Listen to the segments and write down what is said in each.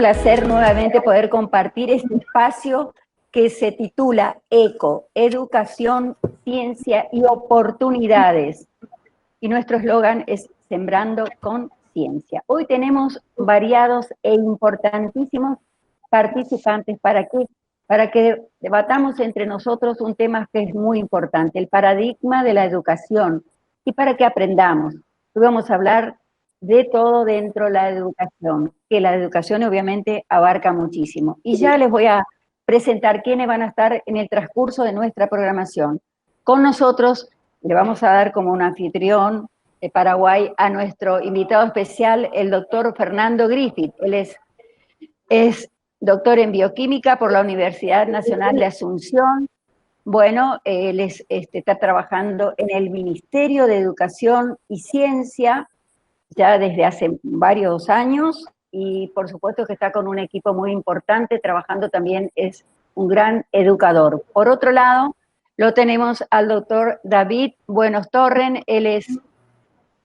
placer nuevamente poder compartir este espacio que se titula ECO, Educación, Ciencia y Oportunidades. Y nuestro eslogan es Sembrando con Ciencia. Hoy tenemos variados e importantísimos participantes para que debatamos entre nosotros un tema que es muy importante, el paradigma de la educación, y para que aprendamos. Hoy vamos a hablar de todo dentro de la educación, que la educación obviamente abarca muchísimo. Y ya les voy a presentar quiénes van a estar en el transcurso de nuestra programación. Con nosotros le vamos a dar como un anfitrión de Paraguay a nuestro invitado especial, el doctor Fernando Griffith. Él es doctor en bioquímica por la Universidad Nacional de Asunción. Bueno, él está trabajando en el Ministerio de Educación y Ciencia ya desde hace varios años, y por supuesto que está con un equipo muy importante, trabajando también, es un gran educador. Por otro lado, lo tenemos al doctor David Buenos Torren. Él es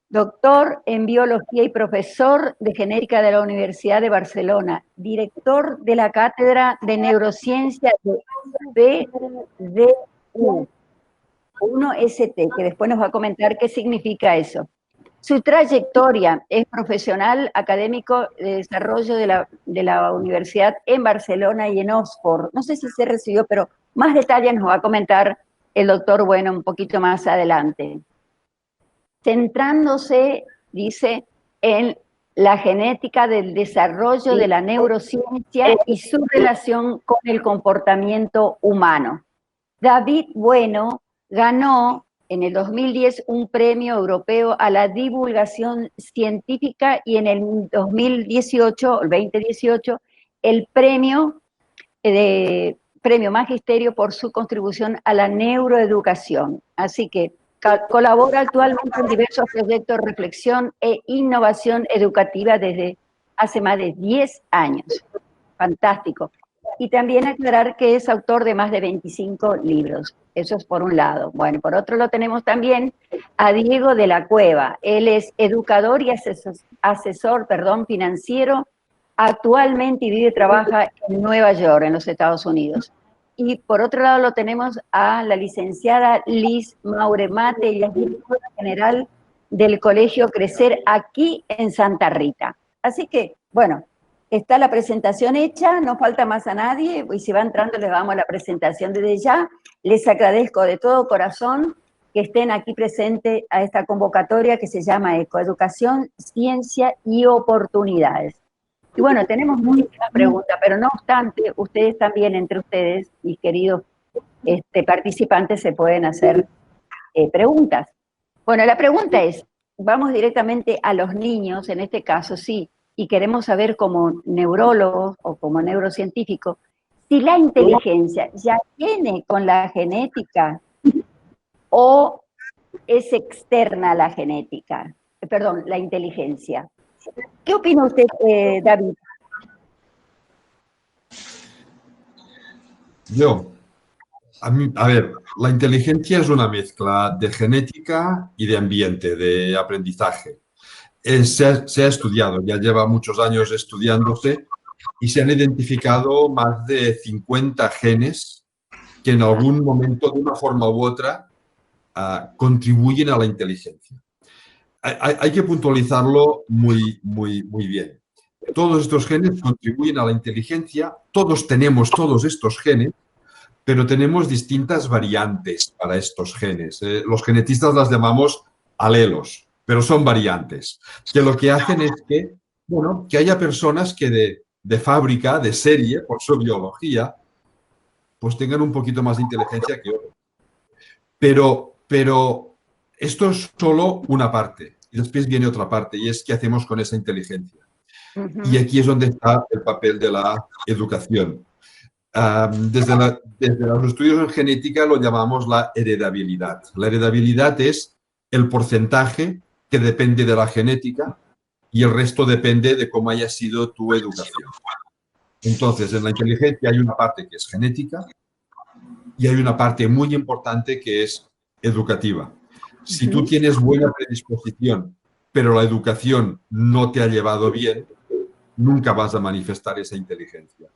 doctor en biología y profesor de genética de la Universidad de Barcelona, director de la Cátedra de Neurociencia de BDU 1ST, que después nos va a comentar qué significa eso. Su trayectoria es profesional académico de desarrollo de la universidad en Barcelona y en Oxford. No sé si se recibió, pero más detalles nos va a comentar el doctor Bueno un poquito más adelante. Centrándose, dice, en la genética del desarrollo de la neurociencia y su relación con el comportamiento humano. David Bueno ganó en el 2010 un premio europeo a la divulgación científica, y en el 2018, el premio Magisterio por su contribución a la neuroeducación. Así que colabora actualmente en diversos proyectos de reflexión e innovación educativa desde hace más de 10 años. Fantástico. Y también aclarar que es autor de más de 25 libros. Eso es por un lado. Bueno, por otro lo tenemos también a Diego de la Cueva. Él es educador y asesor financiero. Actualmente vive y trabaja en Nueva York, en los Estados Unidos. Y por otro lado lo tenemos a la licenciada Liz Mauremate, ella es directora general del Colegio Crecer aquí en Santa Rita. Así que, bueno, está la presentación hecha, no falta más a nadie, y si va entrando les damos la presentación desde ya. Les agradezco de todo corazón que estén aquí presentes a esta convocatoria que se llama Educación, Ciencia y Oportunidades. Y bueno, tenemos muchas preguntas, pero no obstante, ustedes también, entre ustedes, mis queridos participantes, se pueden hacer preguntas. Bueno, la pregunta es, vamos directamente a los niños, en este caso sí, y queremos saber como neurólogos o como neurocientíficos, si la inteligencia ya viene con la genética o es externa a la genética, perdón, la inteligencia. ¿Qué opina usted, David? A ver, la inteligencia es una mezcla de genética y de ambiente, de aprendizaje. Se ha estudiado, ya lleva muchos años estudiándose, y se han identificado más de 50 genes que en algún momento, de una forma u otra, contribuyen a la inteligencia. Hay que puntualizarlo muy bien. Todos estos genes contribuyen a la inteligencia, todos tenemos todos estos genes, pero tenemos distintas variantes para estos genes. Los genetistas las llamamos alelos, pero son variantes, que lo que hacen es que, bueno, que haya personas que de fábrica, de serie, por su biología, pues tengan un poquito más de inteligencia que otros. Pero esto es solo una parte, y después viene otra parte, y es qué hacemos con esa inteligencia. Y aquí es donde está el papel de la educación. Desde los estudios en genética lo llamamos la heredabilidad. La heredabilidad es el porcentaje que depende de la genética y el resto depende de cómo haya sido tu educación. Entonces, en la inteligencia hay una parte que es genética y hay una parte muy importante que es educativa. Si tú tienes buena predisposición, pero la educación no te ha llevado bien, nunca vas a manifestar esa inteligencia.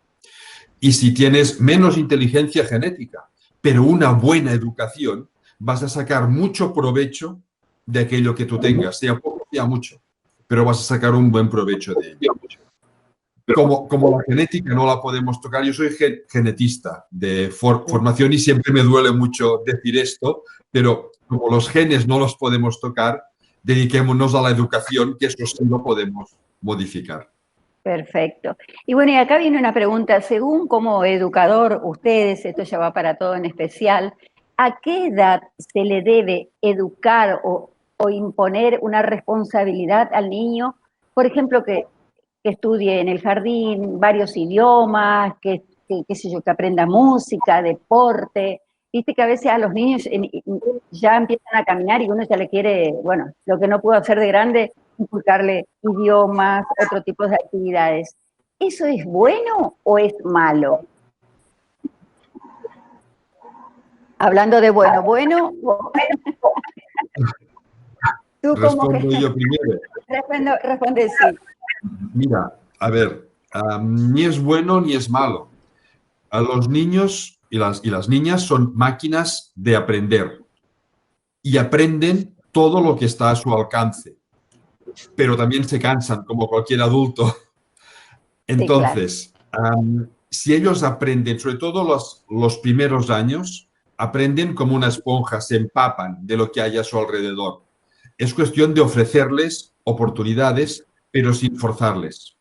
Y si tienes menos inteligencia genética, pero una buena educación, vas a sacar mucho provecho de aquello que tú tengas, sea poco, sea mucho, pero vas a sacar un buen provecho de ello. Como la genética no la podemos tocar, yo soy genetista de formación y siempre me duele mucho decir esto, pero como los genes no los podemos tocar, dediquémonos a la educación, que eso sí lo podemos modificar. Perfecto. Y bueno, y acá viene una pregunta, según como educador, ustedes, esto ya va para todo en especial, ¿a qué edad se le debe educar o imponer una responsabilidad al niño? Por ejemplo, que estudie en el jardín varios idiomas, qué sé yo, que aprenda música, deporte. Viste que a veces a los niños ya empiezan a caminar y uno ya le quiere, bueno, lo que no pudo hacer de grande, inculcarle idiomas, otro tipo de actividades. ¿Eso es bueno o es malo? Hablando de bueno, tú como Respondo que yo primero. responde sí. Mira, a ver, ni es bueno ni es malo. A los niños y las niñas son máquinas de aprender y aprenden todo lo que está a su alcance, pero también se cansan como cualquier adulto. Sí, claro. Entonces, si ellos aprenden, sobre todo los primeros años, aprenden como una esponja, se empapan de lo que hay a su alrededor. Es cuestión de ofrecerles oportunidades, pero sin forzarles,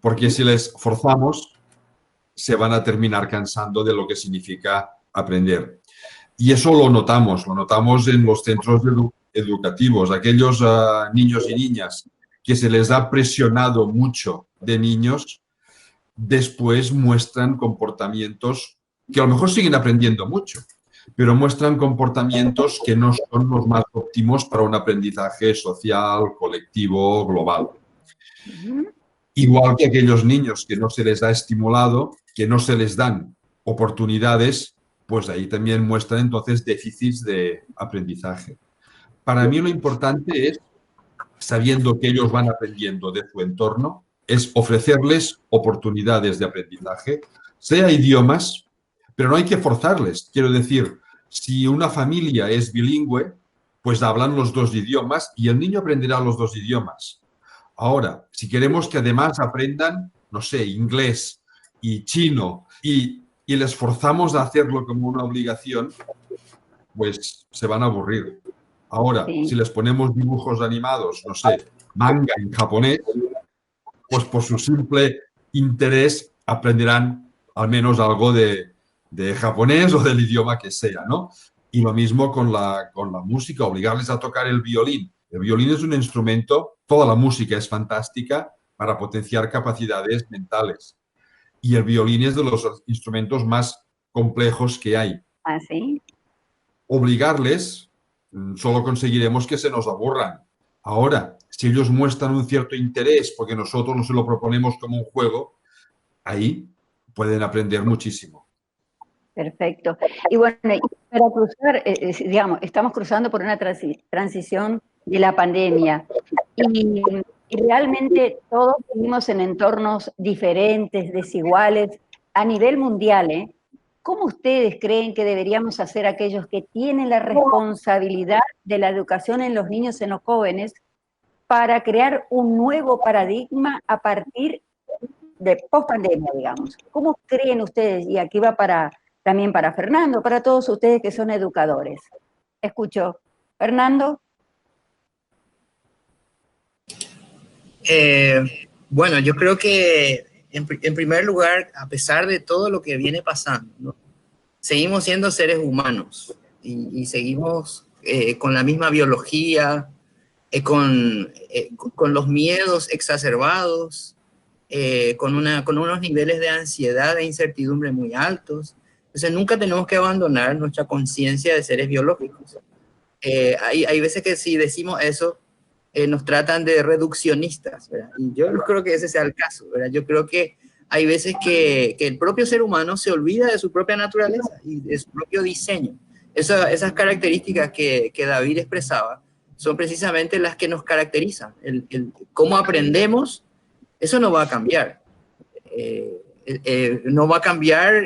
porque si les forzamos, se van a terminar cansando de lo que significa aprender. Y eso lo notamos en los centros educativos. Aquellos niños y niñas que se les ha presionado mucho de niños, después muestran comportamientos que a lo mejor siguen aprendiendo mucho, pero muestran comportamientos que no son los más óptimos para un aprendizaje social, colectivo, global. Igual que aquellos niños que no se les ha estimulado, que no se les dan oportunidades, pues ahí también muestran entonces déficits de aprendizaje. Para mí lo importante es, sabiendo que ellos van aprendiendo de su entorno, es ofrecerles oportunidades de aprendizaje, sea idiomas, pero no hay que forzarles. Quiero decir, si una familia es bilingüe, pues hablan los dos idiomas y el niño aprenderá los dos idiomas. Ahora, si queremos que además aprendan, no sé, inglés y chino y les forzamos a hacerlo como una obligación, pues se van a aburrir. Ahora, Sí. si les ponemos dibujos animados, no sé, manga en japonés, pues por su simple interés aprenderán al menos algo de japonés o del idioma que sea, ¿no? Y lo mismo con la música, obligarles a tocar el violín. El violín es un instrumento, toda la música es fantástica para potenciar capacidades mentales. Y el violín es de los instrumentos más complejos que hay. ¿Ah, sí? Obligarles, solo conseguiremos que se nos aburran. Ahora, si ellos muestran un cierto interés porque nosotros no se lo proponemos como un juego, ahí pueden aprender muchísimo. Perfecto. Y bueno, y para cruzar, digamos, estamos cruzando por una transición de la pandemia y realmente todos vivimos en entornos diferentes, desiguales, a nivel mundial, ¿eh? ¿Cómo ustedes creen que deberíamos hacer aquellos que tienen la responsabilidad de la educación en los niños, en los jóvenes, para crear un nuevo paradigma a partir de post-pandemia, digamos? ¿Cómo creen ustedes? Y aquí va también para Fernando, para todos ustedes que son educadores. Escucho. Fernando. Bueno, yo creo que en primer lugar, a pesar de todo lo que viene pasando, ¿no? Seguimos siendo seres humanos y seguimos con la misma biología, con los miedos exacerbados, con unos niveles de ansiedad e incertidumbre muy altos. Entonces nunca tenemos que abandonar nuestra conciencia de seres biológicos. Hay veces que si decimos eso, nos tratan de reduccionistas, ¿verdad? Y yo no creo que ese sea el caso, ¿verdad? Yo creo que hay veces que el propio ser humano se olvida de su propia naturaleza y de su propio diseño. Esas características que David expresaba son precisamente las que nos caracterizan, cómo aprendemos Eso no va a cambiar. No va a cambiar,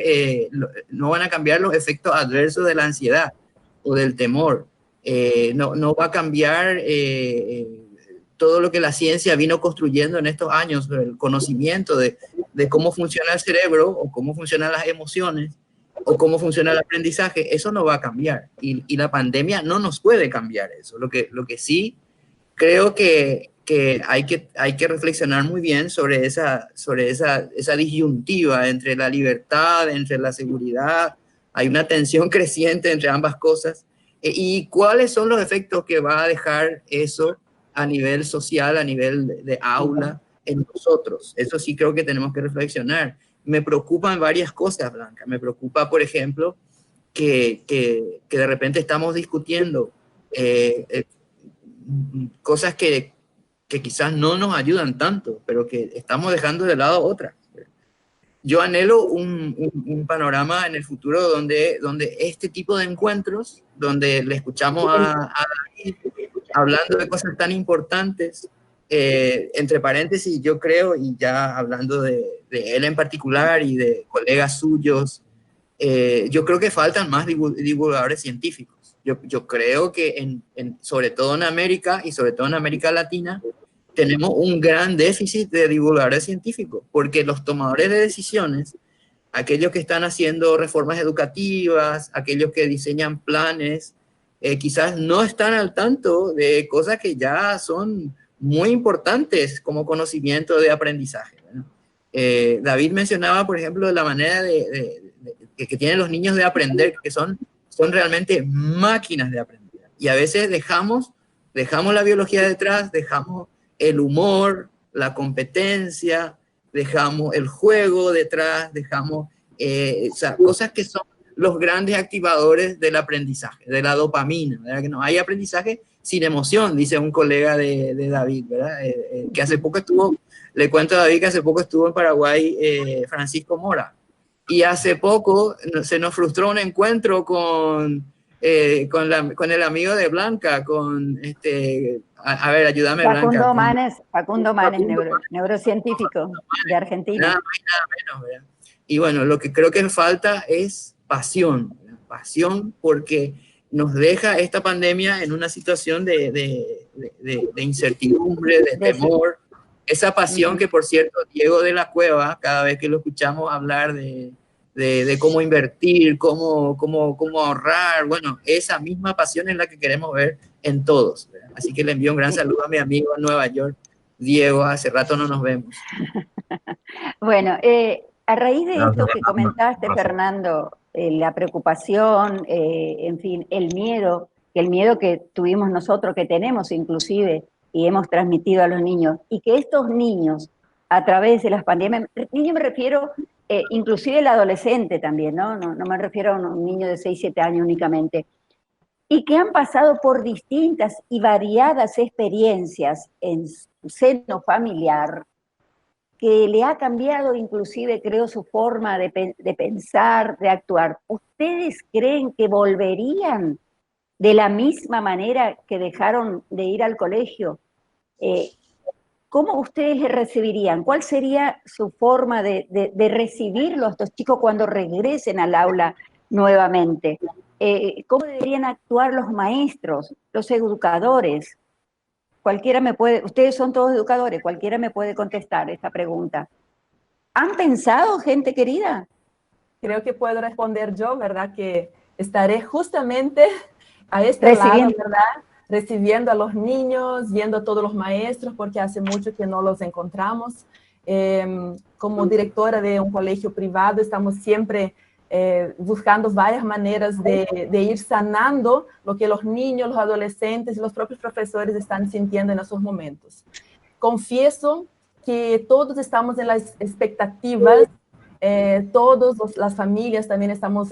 no van a cambiar los efectos adversos de la ansiedad o del temor. No va a cambiar todo lo que la ciencia vino construyendo en estos años, el conocimiento de cómo funciona el cerebro o cómo funcionan las emociones o cómo funciona el aprendizaje. Eso no va a cambiar y la pandemia no nos puede cambiar eso. Lo que sí creo que hay que reflexionar muy bien sobre esa disyuntiva entre la libertad, entre la seguridad. Hay una tensión creciente entre ambas cosas. ¿Y cuáles son los efectos que va a dejar eso a nivel social, a nivel de aula, en nosotros? Eso sí creo que tenemos que reflexionar. Me preocupan varias cosas, Blanca. Me preocupa, por ejemplo, que de repente estamos discutiendo cosas que quizás no nos ayudan tanto, pero que estamos dejando de lado otras. Yo anhelo un panorama en el futuro donde este tipo de encuentros, donde le escuchamos a David hablando de cosas tan importantes, entre paréntesis, yo creo, y ya hablando de él en particular y de colegas suyos, yo creo que faltan más divulgadores científicos. Yo creo que sobre todo en América y sobre todo en América Latina, tenemos un gran déficit de divulgadores científicos, porque los tomadores de decisiones, aquellos que están haciendo reformas educativas, aquellos que diseñan planes, quizás no están al tanto de cosas que ya son muy importantes como conocimiento de aprendizaje, ¿no? David mencionaba, por ejemplo, la manera que tienen los niños de aprender, que son realmente máquinas de aprender. Y a veces dejamos la biología detrás, dejamos el humor, la competencia, dejamos el juego detrás, dejamos cosas que son los grandes activadores del aprendizaje, de la dopamina, ¿verdad? Que no hay aprendizaje sin emoción, dice un colega de David, ¿verdad? Que hace poco estuvo, le cuento a David que hace poco estuvo en Paraguay Francisco Mora, y hace poco se nos frustró un encuentro con el amigo de Blanca, a ver, ayúdame, Facundo Blanca. Manes, neurocientífico de Argentina. Nada más y nada menos, ¿verdad? Y bueno, lo que creo que falta es pasión, ¿verdad? Pasión, porque nos deja esta pandemia en una situación de incertidumbre, de temor. Esa pasión que, por cierto, Diego de la Cueva, cada vez que lo escuchamos hablar de cómo invertir, cómo ahorrar, bueno, esa misma pasión es la que queremos ver en todos, ¿verdad? Así que le envío un gran saludo a mi amigo en Nueva York, Diego. Hace rato no nos vemos. Bueno, a raíz de esto que comentaste, Fernando, la preocupación, en fin, el miedo que tuvimos nosotros, que tenemos inclusive, y hemos transmitido a los niños, y que estos niños, a través de las pandemias, niño me refiero, inclusive el adolescente también, ¿no? No me refiero a un niño de 6, 7 años únicamente, y que han pasado por distintas y variadas experiencias en su seno familiar, que le ha cambiado inclusive, creo, su forma de pensar, de actuar. ¿Ustedes creen que volverían de la misma manera que dejaron de ir al colegio? ¿Cómo ustedes le recibirían? ¿Cuál sería su forma de recibirlo a estos chicos cuando regresen al aula nuevamente? ¿Cómo deberían actuar los maestros, los educadores? Cualquiera me puede, ustedes son todos educadores, cualquiera me puede contestar esta pregunta. ¿Han pensado, gente querida? Creo que puedo responder yo, ¿verdad? Que estaré justamente a este lado, ¿verdad? Recibiendo a los niños, viendo a todos los maestros, porque hace mucho que no los encontramos. Como directora de un colegio privado, estamos siempre buscando varias maneras de ir sanando lo que los niños, los adolescentes y los propios profesores están sintiendo en esos momentos. Confieso que todos estamos en las expectativas, todas las familias también estamos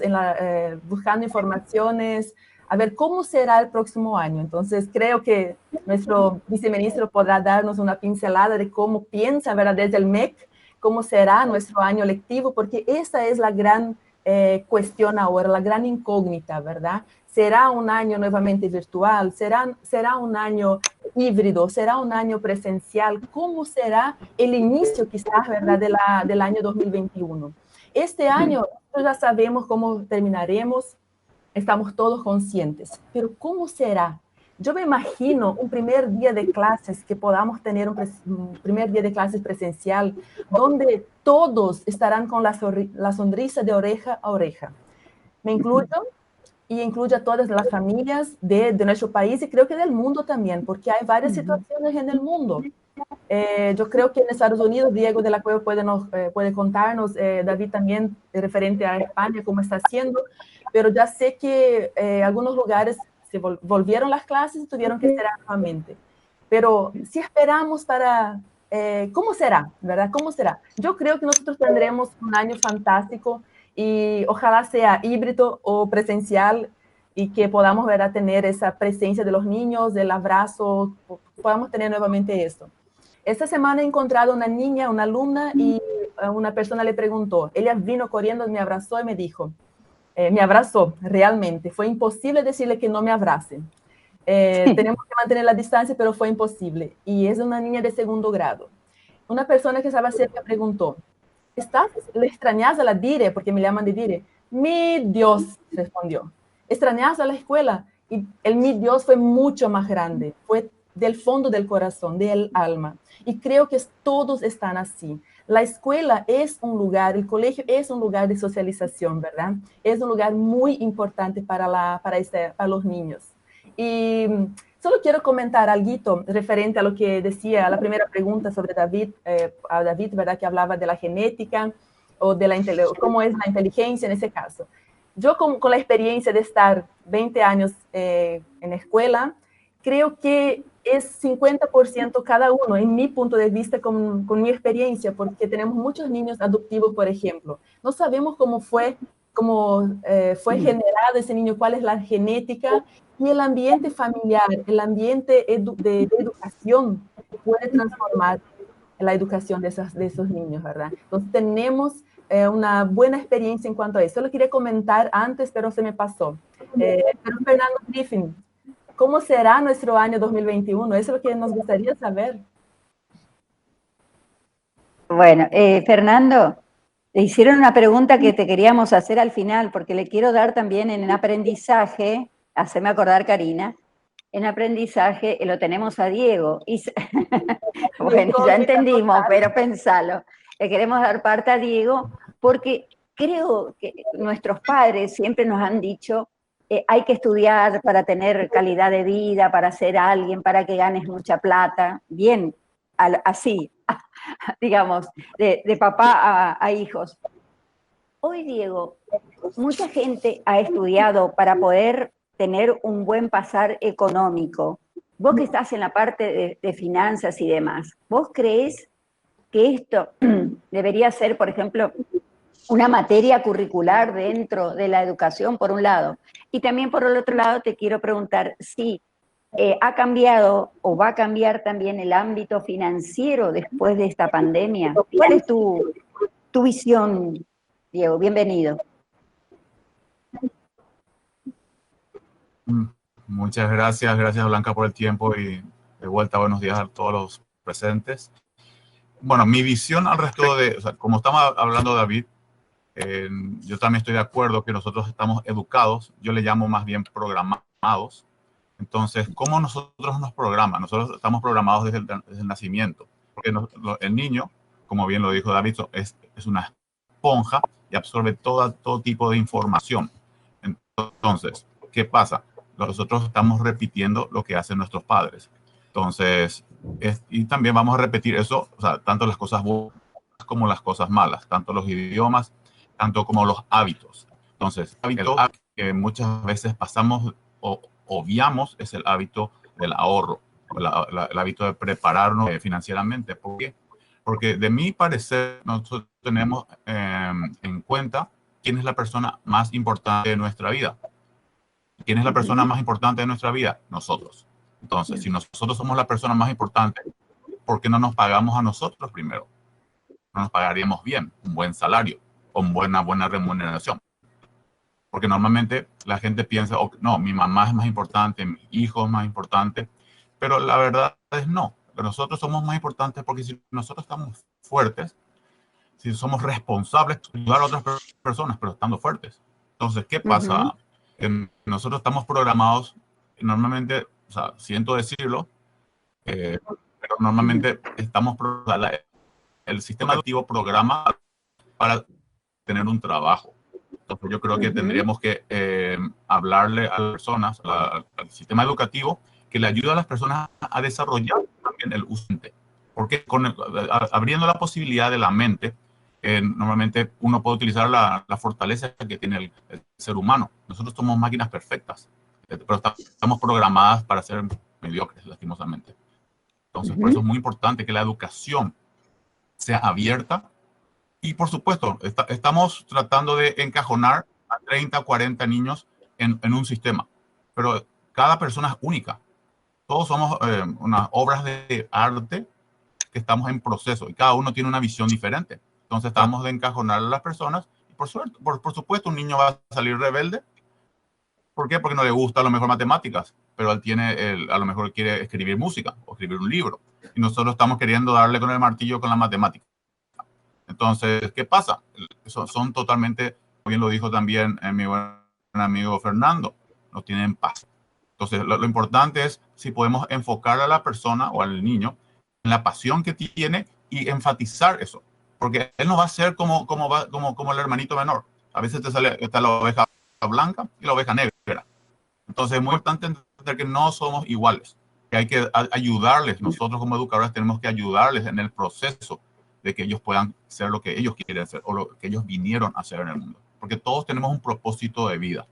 buscando informaciones, a ver cómo será el próximo año. Entonces, creo que nuestro viceministro podrá darnos una pincelada de cómo piensa, ¿verdad? Desde el MEC, cómo será nuestro año lectivo, porque esa es la gran cuestión ahora, la gran incógnita, ¿verdad? ¿Será un año nuevamente virtual? ¿Será un año híbrido? ¿Será un año presencial? ¿Cómo será el inicio quizás, ¿verdad?, del año 2021? Este año nosotros ya sabemos cómo terminaremos, estamos todos conscientes, pero ¿cómo será? Yo me imagino un primer día de clases, que podamos tener un primer día de clases presencial, donde todos estarán con la sonrisa de oreja a oreja. Me incluyo y incluye a todas las familias de nuestro país y creo que del mundo también, porque hay varias situaciones en el mundo. Yo creo que en Estados Unidos, Diego de la Cueva puede contarnos, David también, referente a España, cómo está haciendo, pero ya sé que algunos lugares se volvieron las clases y tuvieron que cerrar nuevamente. Pero si esperamos para... ¿cómo será? ¿Verdad? ¿Cómo será? Yo creo que nosotros tendremos un año fantástico y ojalá sea híbrido o presencial y que podamos, ¿verdad?, tener esa presencia de los niños, del abrazo, podamos tener nuevamente esto. Esta semana he encontrado una niña, una alumna, y una persona le preguntó, ella vino corriendo, me abrazó y me dijo, me abrazó realmente, fue imposible decirle que no me abrace. Tenemos que mantener la distancia, pero fue imposible. Y es una niña de segundo grado. Una persona que estaba cerca preguntó, ¿le extrañas a la Dire? Porque me llaman de Dire. Mi Dios, respondió. ¿Extrañas a la escuela? Y el mi Dios fue mucho más grande, fue del fondo del corazón, del alma. Y creo que todos están así. La escuela es un lugar, el colegio es un lugar de socialización, ¿verdad? Es un lugar muy importante para los niños. Y solo quiero comentar algo referente a lo que decía la primera pregunta sobre David, a David, ¿verdad?, que hablaba de la genética o de cómo es la inteligencia en ese caso. Yo con la experiencia de estar 20 años en la escuela, creo que es 50% cada uno, en mi punto de vista, con mi experiencia, porque tenemos muchos niños adoptivos, por ejemplo. No sabemos cómo fue generado ese niño, cuál es la genética, y el ambiente familiar, el ambiente de educación puede transformar la educación de esos niños, ¿verdad? Entonces tenemos una buena experiencia en cuanto a eso. Lo quería comentar antes, pero se me pasó. Pero Fernando Griffin, ¿cómo será nuestro año 2021? Eso es lo que nos gustaría saber. Bueno, Fernando, te hicieron una pregunta que te queríamos hacer al final, porque le quiero dar también en aprendizaje, haceme acordar, Karina, en aprendizaje lo tenemos a Diego. Y bueno, ya entendimos, pero pensalo. Le queremos dar parte a Diego, porque creo que nuestros padres siempre nos han dicho hay que estudiar para tener calidad de vida, para ser alguien, para que ganes mucha plata. Bien, así, digamos, de papá a hijos. Hoy, Diego, mucha gente ha estudiado para poder tener un buen pasar económico. Vos que estás en la parte de finanzas y demás, ¿vos creés que esto debería ser, por ejemplo, una materia curricular dentro de la educación, por un lado? Y también por el otro lado te quiero preguntar si ha cambiado o va a cambiar también el ámbito financiero después de esta pandemia. ¿Cuál es tu visión, Diego? Bienvenido. Muchas gracias Blanca por el tiempo y de vuelta buenos días a todos los presentes. Bueno, mi visión al respecto o sea, como estamos hablando David, yo también estoy de acuerdo que nosotros estamos educados, yo le llamo más bien programados. Entonces, ¿cómo nosotros nos programan? Nosotros estamos programados desde el nacimiento, porque el niño, como bien lo dijo David, es una esponja y absorbe todo tipo de información. Entonces, ¿qué pasa? Nosotros estamos repitiendo lo que hacen nuestros padres. Entonces, y también vamos a repetir eso, o sea, tanto las cosas buenas como las cosas malas, tanto los idiomas, tanto como los hábitos. Entonces, el hábito que muchas veces pasamos o obviamos es el hábito del ahorro, el hábito de prepararnos financieramente. ¿Por qué? Porque de mi parecer, nosotros tenemos en cuenta quién es la persona más importante de nuestra vida. ¿Quién es la persona más importante de nuestra vida? Nosotros. Entonces, si nosotros somos la persona más importante, ¿por qué no nos pagamos a nosotros primero? No nos pagaríamos bien, un buen salario, con buena remuneración. Porque normalmente la gente piensa, oh, no, mi mamá es más importante, mi hijo es más importante, pero la verdad es no. Nosotros somos más importantes porque si nosotros estamos fuertes, si somos responsables, ayudar a otras personas, pero estando fuertes. Entonces, ¿qué pasa? Nosotros estamos programados, normalmente, o sea, siento decirlo, pero normalmente el sistema educativo programa para tener un trabajo. Entonces, yo creo que tendríamos que hablarle a las personas, al sistema educativo, que le ayude a las personas a desarrollar también el uso. Porque abriendo la posibilidad de la mente, normalmente uno puede utilizar la fortaleza que tiene el ser humano. Nosotros somos máquinas perfectas, pero estamos programadas para ser mediocres, lastimosamente. Entonces, por eso es muy importante que la educación sea abierta. Y, por supuesto, estamos tratando de encajonar a 30, 40 niños en un sistema. Pero cada persona es única. Todos somos unas obras de arte que estamos en proceso y cada uno tiene una visión diferente. Entonces estamos de encajonar a las personas y por supuesto un niño va a salir rebelde. ¿Por qué? Porque no le gusta a lo mejor matemáticas, pero él a lo mejor quiere escribir música o escribir un libro. Y nosotros estamos queriendo darle con el martillo con la matemática. Entonces, ¿qué pasa? Son totalmente, como bien lo dijo también mi buen amigo Fernando, no tienen paz. Entonces, lo importante es si podemos enfocar a la persona o al niño en la pasión que tiene y enfatizar eso. Porque él no va a ser como el hermanito menor. A veces está la oveja blanca y la oveja negra. Entonces, es muy importante entender que no somos iguales. Que hay que ayudarles. Nosotros como educadores tenemos que ayudarles en el proceso de que ellos puedan ser lo que ellos quieren ser o lo que ellos vinieron a hacer en el mundo. Porque todos tenemos un propósito de vida.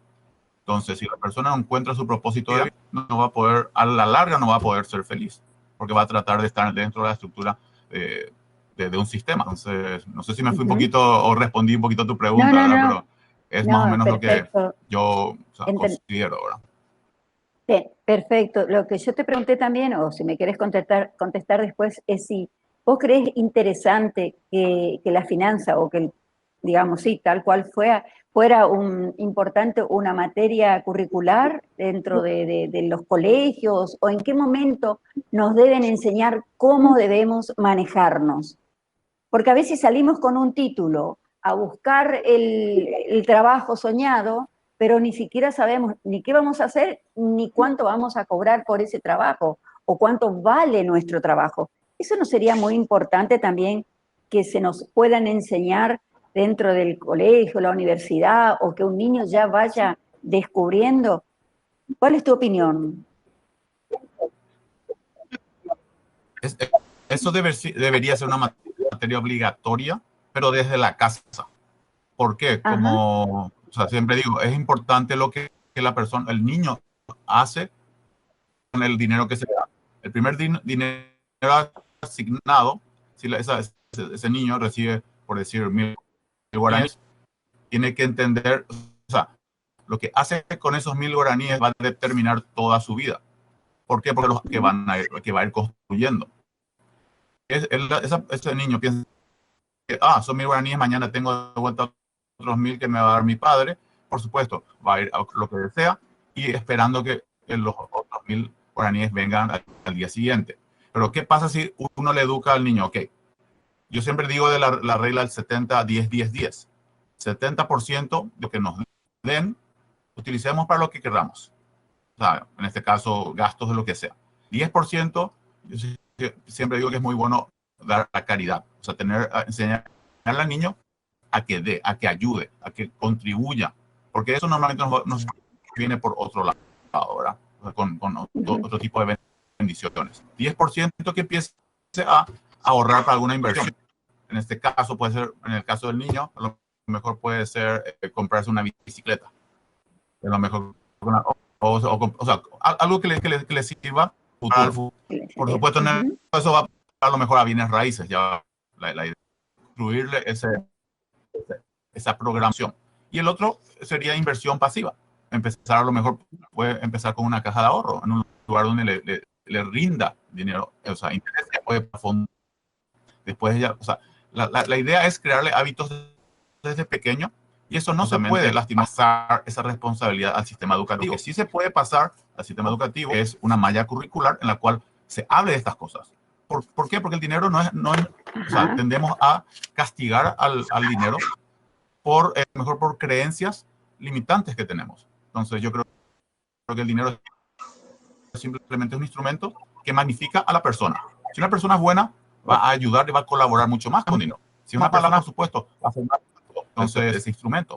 Entonces, si la persona no encuentra su propósito de vida, no va a poder, a la larga no va a poder ser feliz, porque va a tratar de estar dentro de la estructura de un sistema. Entonces, no sé si me fui un poquito o respondí un poquito a tu pregunta, ¿verdad? Pero es más o menos perfecto. Lo que yo considero, ¿verdad? Sí, perfecto. Lo que yo te pregunté también, o si me querés contestar después, es si vos crees interesante que la finanza, o que, digamos, sí, tal cual fuera importante una materia curricular dentro de los colegios, o en qué momento nos deben enseñar cómo debemos manejarnos. Porque a veces salimos con un título a buscar el trabajo soñado, pero ni siquiera sabemos ni qué vamos a hacer, ni cuánto vamos a cobrar por ese trabajo, o cuánto vale nuestro trabajo. ¿Eso no sería muy importante también que se nos puedan enseñar dentro del colegio, la universidad, o que un niño ya vaya descubriendo? ¿Cuál es tu opinión? Eso debería ser una materia obligatoria, pero desde la casa. ¿Por qué? Como siempre digo, es importante lo que el niño hace con el dinero que se le da. El primer dinero asignado, si ese niño recibe, por decir, 1.000 guaraníes, tiene que entender, lo que hace con esos 1.000 guaraníes va a determinar toda su vida. ¿Por qué? Porque que va a ir construyendo. Ese niño piensa que, son 1.000 guaraníes, mañana tengo de vuelta otros 1.000 que me va a dar mi padre. Por supuesto, va a ir a lo que desea y esperando que los otros 1.000 guaraníes vengan al día siguiente. Pero ¿qué pasa si uno le educa al niño? Ok, yo siempre digo de la regla del 70-10-10-10. 70% de lo que nos den, utilicemos para lo que queramos. O sea, en este caso, gastos de lo que sea. 10%, yo siempre digo que es muy bueno dar la caridad. O sea, enseñar al niño a que dé, a que ayude, a que contribuya. Porque eso normalmente nos viene por otro lado, ¿verdad? O sea, con otro tipo de bendiciones. 10% que empiece a ahorrar para alguna inversión. En este caso puede ser, en el caso del niño, a lo mejor puede ser comprarse una bicicleta. A lo mejor o sea, algo que le sirva para el futuro. Por supuesto, eso va a lo mejor a bienes raíces, ya la idea de incluirle esa programación. Y el otro sería inversión pasiva. Empezar a lo mejor, puede empezar con una caja de ahorro, en un lugar donde le rinda dinero, o sea, interés que puede fondo. Después ella, o sea, la idea es crearle hábitos desde pequeño Y eso no se puede lastimar esa responsabilidad al sistema educativo. Lo que sí se puede pasar al sistema educativo es una malla curricular en la cual se hable de estas cosas. ¿Por qué? Porque el dinero no es o sea, tendemos a castigar al dinero mejor por creencias limitantes que tenemos. Entonces yo creo que el dinero es simplemente un instrumento que magnifica a la persona. Si una persona es buena, va a ayudar y va a colaborar mucho más con dinero. Si una persona, por supuesto, va a hacer más, entonces ese instrumento.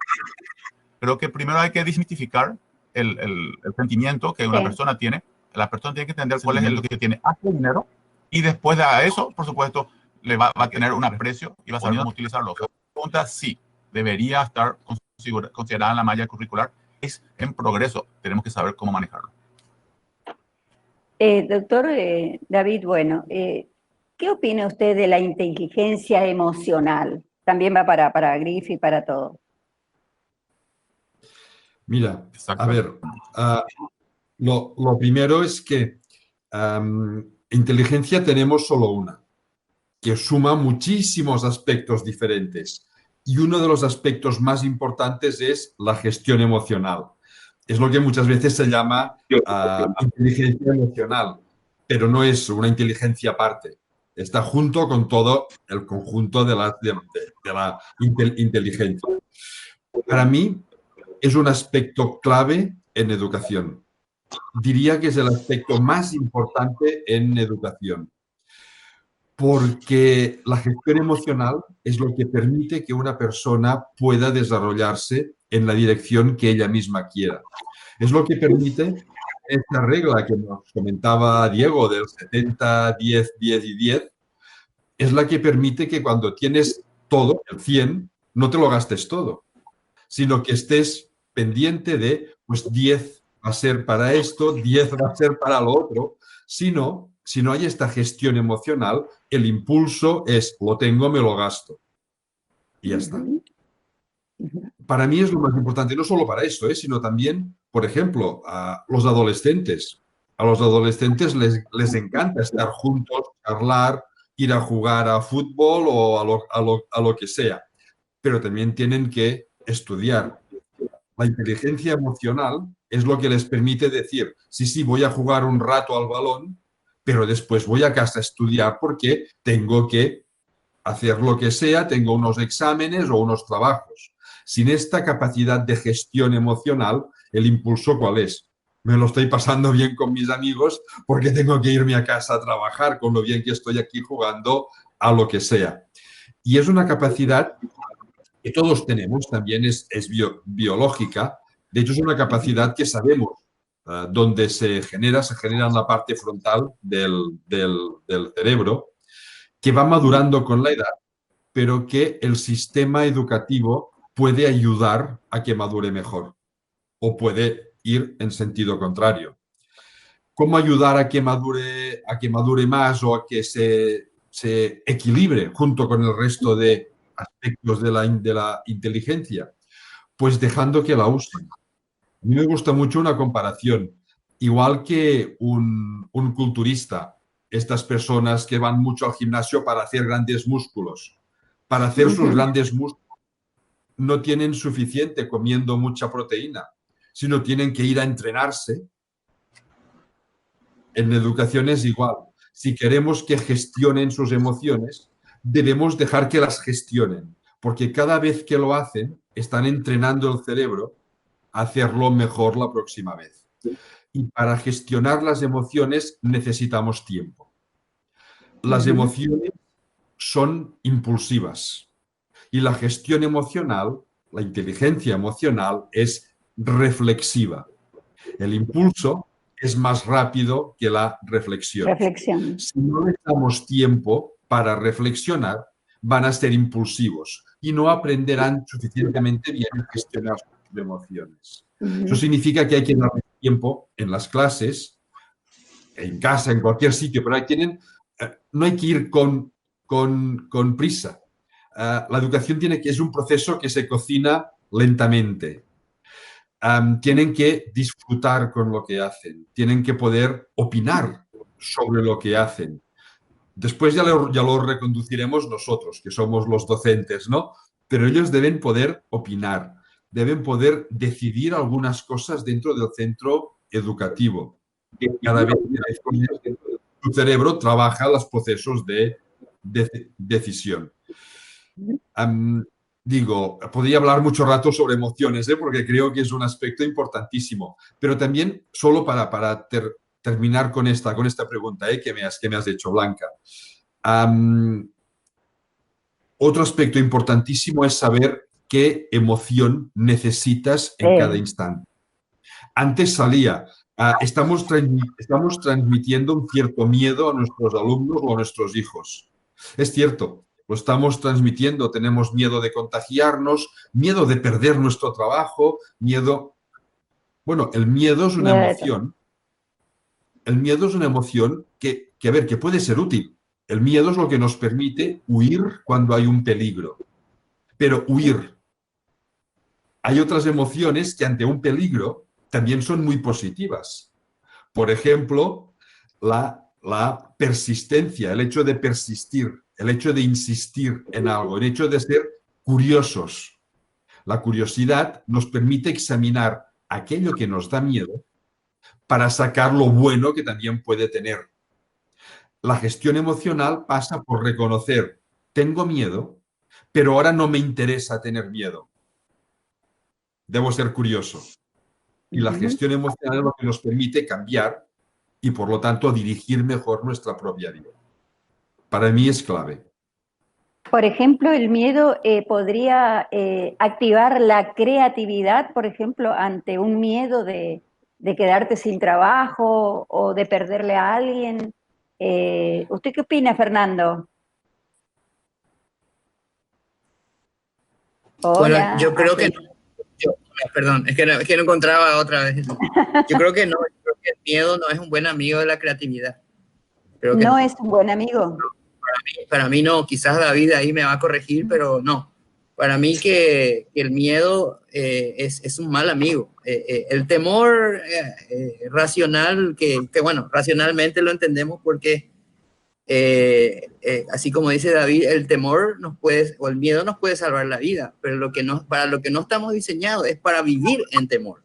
Creo que primero hay que desmitificar el sentimiento que una persona tiene. La persona tiene que entender cuál es lo que tiene hacia el dinero, y después de eso, por supuesto, le va a tener un aprecio y va a saber cómo utilizarlo. La pregunta sí debería estar considerada en la malla curricular, es en progreso, tenemos que saber cómo manejarlo. Doctor David, bueno, ¿qué opina usted de la inteligencia emocional? También va para Griff y para todo. Mira, a ver, lo primero es que inteligencia tenemos solo una, que suma muchísimos aspectos diferentes. Y uno de los aspectos más importantes es la gestión emocional. Es lo que muchas veces se llama inteligencia emocional, pero no es una inteligencia aparte. Está junto con todo el conjunto de la inteligencia. Para mí es un aspecto clave en educación. Diría que es el aspecto más importante en educación, porque la gestión emocional es lo que permite que una persona pueda desarrollarse en la dirección que ella misma quiera. Es lo que permite esta regla que nos comentaba Diego del 70, 10, 10 y 10, es la que permite que cuando tienes todo, el 100, no te lo gastes todo, sino que estés pendiente de, pues 10 va a ser para esto, 10 va a ser para lo otro. Si no hay esta gestión emocional, el impulso es, lo tengo, me lo gasto. Y ya está. Para mí es lo más importante, no solo para esto, sino también, por ejemplo, a los adolescentes. A los adolescentes les encanta estar juntos, charlar, ir a jugar a fútbol o a lo que sea. Pero también tienen que estudiar. La inteligencia emocional es lo que les permite decir, sí, voy a jugar un rato al balón, pero después voy a casa a estudiar porque tengo que hacer lo que sea, tengo unos exámenes o unos trabajos. Sin esta capacidad de gestión emocional, ¿el impulso cuál es? Me lo estoy pasando bien con mis amigos porque tengo que irme a casa a trabajar, con lo bien que estoy aquí jugando a lo que sea. Y es una capacidad que todos tenemos, también es biológica. De hecho, es una capacidad que sabemos dónde se genera en la parte frontal del cerebro, que va madurando con la edad, pero que el sistema educativo puede ayudar a que madure mejor o puede ir en sentido contrario. ¿Cómo ayudar a que madure más o a que se equilibre junto con el resto de aspectos de la inteligencia? Pues dejando que la usen. A mí me gusta mucho una comparación. Igual que un culturista, estas personas que van mucho al gimnasio para hacer grandes músculos, para hacer sus grandes músculos no tienen suficiente comiendo mucha proteína, sino tienen que ir a entrenarse. En la educación es igual. Si queremos que gestionen sus emociones, debemos dejar que las gestionen, porque cada vez que lo hacen, están entrenando el cerebro a hacerlo mejor la próxima vez. Y para gestionar las emociones necesitamos tiempo. Las emociones son impulsivas y la gestión emocional, la inteligencia emocional, es reflexiva. El impulso es más rápido que la reflexión. Si no les damos tiempo para reflexionar, van a ser impulsivos y no aprenderán suficientemente bien a gestionar sus emociones. Eso significa que hay que darles tiempo en las clases, en casa, en cualquier sitio, pero no hay que ir con prisa. La educación es un proceso que se cocina lentamente. Tienen que disfrutar con lo que hacen, tienen que poder opinar sobre lo que hacen. Después ya lo reconduciremos nosotros, que somos los docentes, ¿no? Pero ellos deben poder opinar. deben poder decidir algunas cosas dentro del centro educativo. Cada vez que tu cerebro trabaja los procesos de decisión. Digo, podría hablar mucho rato sobre emociones, porque creo que es un aspecto importantísimo, pero también solo para terminar con esta pregunta que me has hecho, Blanca. Otro aspecto importantísimo es saber qué emoción necesitas en cada instante. Antes salía, estamos transmitiendo un cierto miedo a nuestros alumnos o a nuestros hijos. Es cierto, lo estamos transmitiendo, tenemos miedo de contagiarnos, miedo de perder nuestro trabajo, miedo... Bueno, el miedo es una emoción. El miedo es una emoción que puede ser útil. El miedo es lo que nos permite huir cuando hay un peligro. Pero huir. Hay otras emociones que ante un peligro también son muy positivas. Por ejemplo, la persistencia, el hecho de persistir, el hecho de insistir en algo, el hecho de ser curiosos. La curiosidad nos permite examinar aquello que nos da miedo para sacar lo bueno que también puede tener. La gestión emocional pasa por reconocer, tengo miedo, pero ahora no me interesa tener miedo. Debo ser curioso. Y la gestión emocional es lo que nos permite cambiar y, por lo tanto, dirigir mejor nuestra propia vida. Para mí es clave. Por ejemplo, el miedo podría activar la creatividad, por ejemplo, ante un miedo de quedarte sin trabajo o de perderle a alguien. ¿Usted qué opina, Fernando? Hola. Bueno, yo creo que no. Perdón, es que no encontraba otra vez. Yo creo que no. Yo creo que el miedo no es un buen amigo de la creatividad. Creo que no es un buen amigo. Para mí no. Quizás David ahí me va a corregir, pero no. Para mí que el miedo es un mal amigo. El temor racional, bueno, racionalmente lo entendemos porque así como dice David, el temor o el miedo nos puede salvar la vida, pero para lo que no estamos diseñados es para vivir en temor.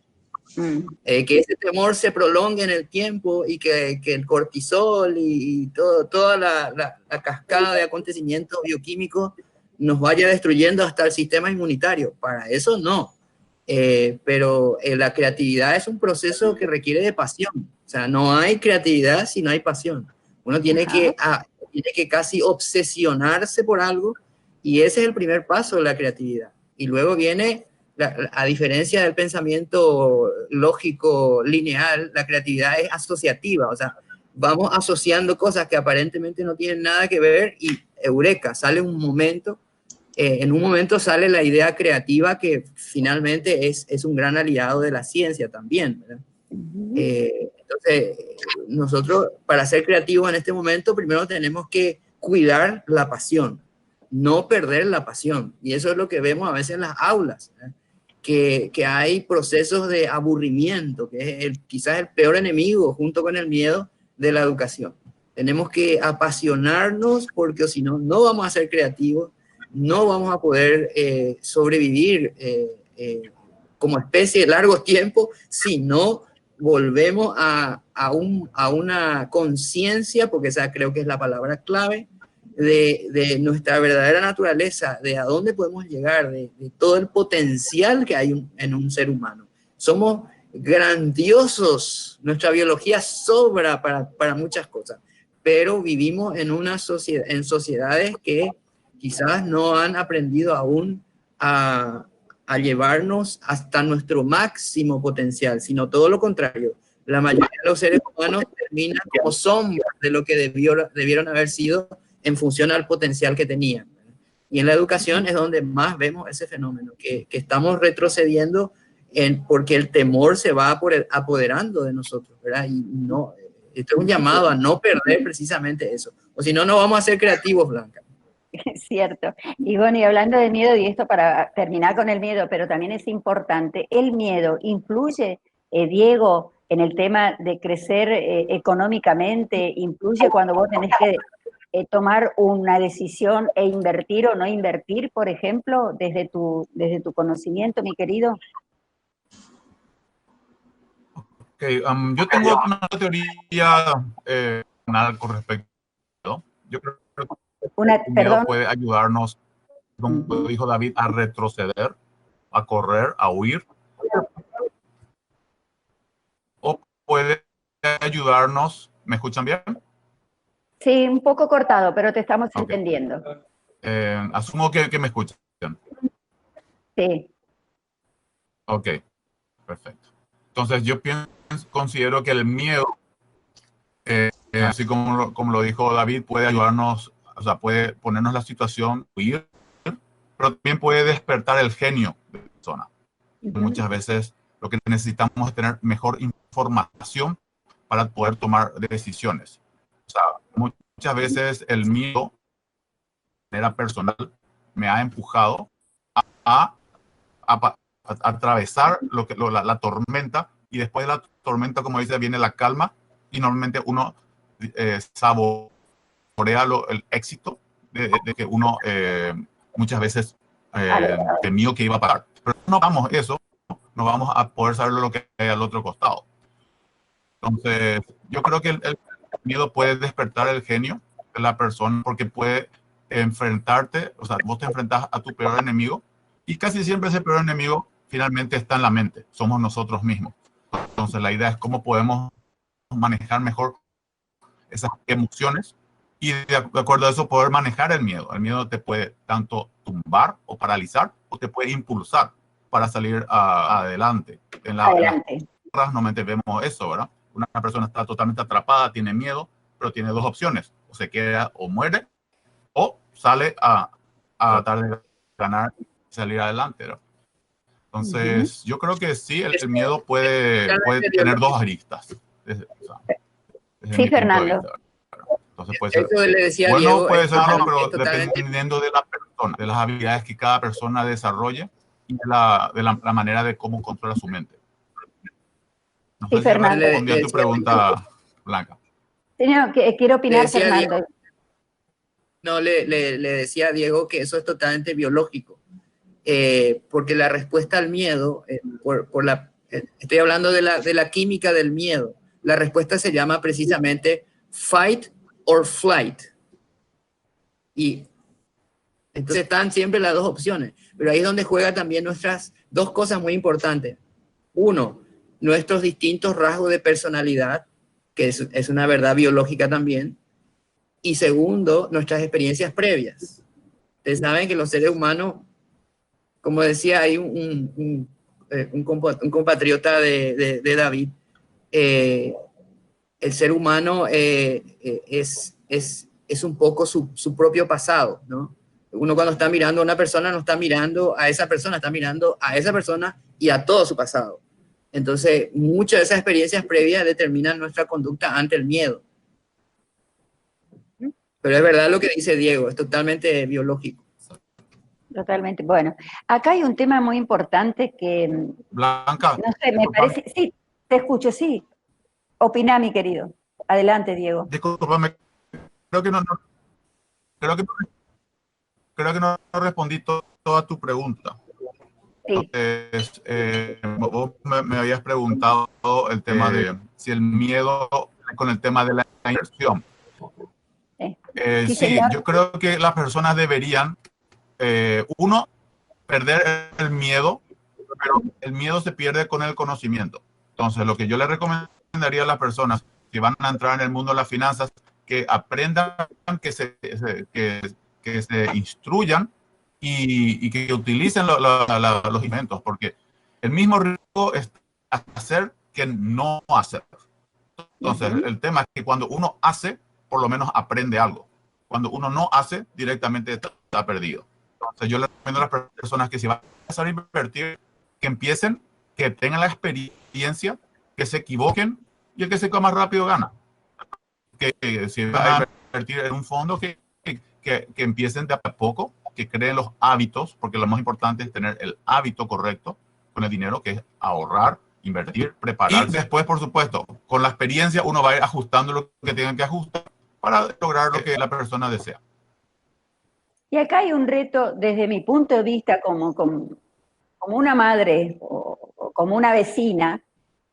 Que ese temor se prolongue en el tiempo y que el cortisol y toda la cascada de acontecimientos bioquímicos nos vaya destruyendo hasta el sistema inmunitario. Para eso no. Pero la creatividad es un proceso que requiere de pasión. O sea, no hay creatividad si no hay pasión. Uno tiene que casi obsesionarse por algo y ese es el primer paso de la creatividad. Y luego viene, a diferencia del pensamiento lógico lineal, la creatividad es asociativa. O sea, vamos asociando cosas que aparentemente no tienen nada que ver y eureka, sale un momento. En un momento sale la idea creativa que finalmente es un gran aliado de la ciencia también, ¿verdad? Entonces, nosotros para ser creativos en este momento primero tenemos que cuidar la pasión, no perder la pasión. Y eso es lo que vemos a veces en las aulas, que hay procesos de aburrimiento, que es quizás el peor enemigo junto con el miedo de la educación. Tenemos que apasionarnos porque si no, no vamos a ser creativos, no vamos a poder sobrevivir como especie largos tiempos si no volvemos a una conciencia, porque esa creo que es la palabra clave, de nuestra verdadera naturaleza, de a dónde podemos llegar, de todo el potencial que hay en un ser humano. Somos grandiosos, nuestra biología sobra para muchas cosas, pero vivimos en sociedades que quizás no han aprendido aún a llevarnos hasta nuestro máximo potencial, sino todo lo contrario. La mayoría de los seres humanos terminan como sombras de lo que debieron haber sido en función al potencial que tenían. Y en la educación es donde más vemos ese fenómeno, que estamos retrocediendo porque el temor se va apoderando de nosotros, ¿verdad? Y no, esto es un llamado a no perder precisamente eso. O si no, no vamos a ser creativos, Blanca. Es cierto. Y bueno, y hablando de miedo, y esto para terminar con el miedo, pero también es importante, ¿el miedo influye, Diego, en el tema de crecer económicamente? ¿Influye cuando vos tenés que tomar una decisión e invertir o no invertir, por ejemplo, desde tu conocimiento, mi querido? Okay, yo tengo una teoría con respecto. Yo creo que el miedo puede ayudarnos, como dijo David, a retroceder, a correr, a huir. O puede ayudarnos, ¿me escuchan bien? Sí, un poco cortado, pero te estamos entendiendo. Asumo que me escuchan. Sí. Ok, perfecto. Entonces yo considero que el miedo, así como lo dijo David, puede ayudarnos, o sea, puede ponernos la situación, huir, pero también puede despertar el genio de la persona. Muchas veces lo que necesitamos es tener mejor información para poder tomar decisiones. O sea, muchas veces el miedo, de manera personal, me ha empujado a atravesar la tormenta, y después de la tormenta, como dice, viene la calma, y normalmente uno saborea el éxito de que uno muchas veces temió que iba a pasar. Pero no vamos eso, no vamos a poder saber lo que hay al otro costado. Entonces, yo creo que el miedo puede despertar el genio de la persona, porque puede enfrentarte, o sea, vos te enfrentas a tu peor enemigo, y casi siempre ese peor enemigo finalmente está en la mente, somos nosotros mismos. Entonces, la idea es cómo podemos manejar mejor esas emociones, y de acuerdo a eso poder manejar el miedo. El miedo te puede tanto tumbar o paralizar, o te puede impulsar para salir adelante. En las guerras normalmente vemos eso, ¿verdad? Una persona está totalmente atrapada, tiene miedo, pero tiene dos opciones: o se queda o muere, o sale a tratar de ganar y salir adelante, ¿verdad? Entonces, yo creo que sí, el miedo puede tener dos aristas. Sí, Fernando. Entonces puede ser eso le decía bueno, Diego, puede ser malo, pero dependiendo de la persona, de las habilidades que cada persona desarrolle, y de la manera de cómo controla su mente. No sé si respondí a tu pregunta, Blanca. Sí, no, quiero opinar, Fernando. Diego, no, le decía a Diego que eso es totalmente biológico, porque la respuesta al miedo, estoy hablando de la química del miedo, la respuesta se llama precisamente fight or flight. Y entonces están siempre las dos opciones, pero ahí es donde juega también nuestras dos cosas muy importantes. Uno, nuestros distintos rasgos de personalidad, que es una verdad biológica también. Y segundo, nuestras experiencias previas. Ustedes saben que los seres humanos, como decía, hay un compatriota de David, el ser humano es un poco su propio pasado, ¿no? Uno cuando está mirando a una persona no está mirando a esa persona, está mirando a esa persona y a todo su pasado. Entonces, muchas de esas experiencias previas determinan nuestra conducta ante el miedo. Pero es verdad lo que dice Diego, es totalmente biológico. Totalmente. Bueno, acá hay un tema muy importante que... Blanca. No sé, me parece... Sí, te escucho, sí. Opina, mi querido. Adelante, Diego. Discúlpame, creo que no respondí toda tu pregunta. Sí. Entonces, vos me habías preguntado el tema de si el miedo con el tema de la inversión. Sí, yo creo que las personas deberían, uno, perder el miedo, pero el miedo se pierde con el conocimiento. Entonces, lo que yo le recomendaría a las personas que van a entrar en el mundo de las finanzas, que aprendan, que se instruyan y que utilicen los instrumentos, porque el mismo riesgo es hacer que no hacer. Entonces, el tema es que cuando uno hace, por lo menos aprende algo. Cuando uno no hace, directamente está perdido. Entonces, yo le recomiendo a las personas que si van a empezar a invertir, que empiecen, que tengan la experiencia, que se equivoquen, y el que se más rápido gana. Que si van a invertir en un fondo, que empiecen de a poco, que creen los hábitos, porque lo más importante es tener el hábito correcto con el dinero, que es ahorrar, invertir, preparar. Y después, por supuesto, con la experiencia uno va a ir ajustando lo que tengan que ajustar para lograr lo que la persona desea. Y acá hay un reto, desde mi punto de vista, como una madre o como una vecina,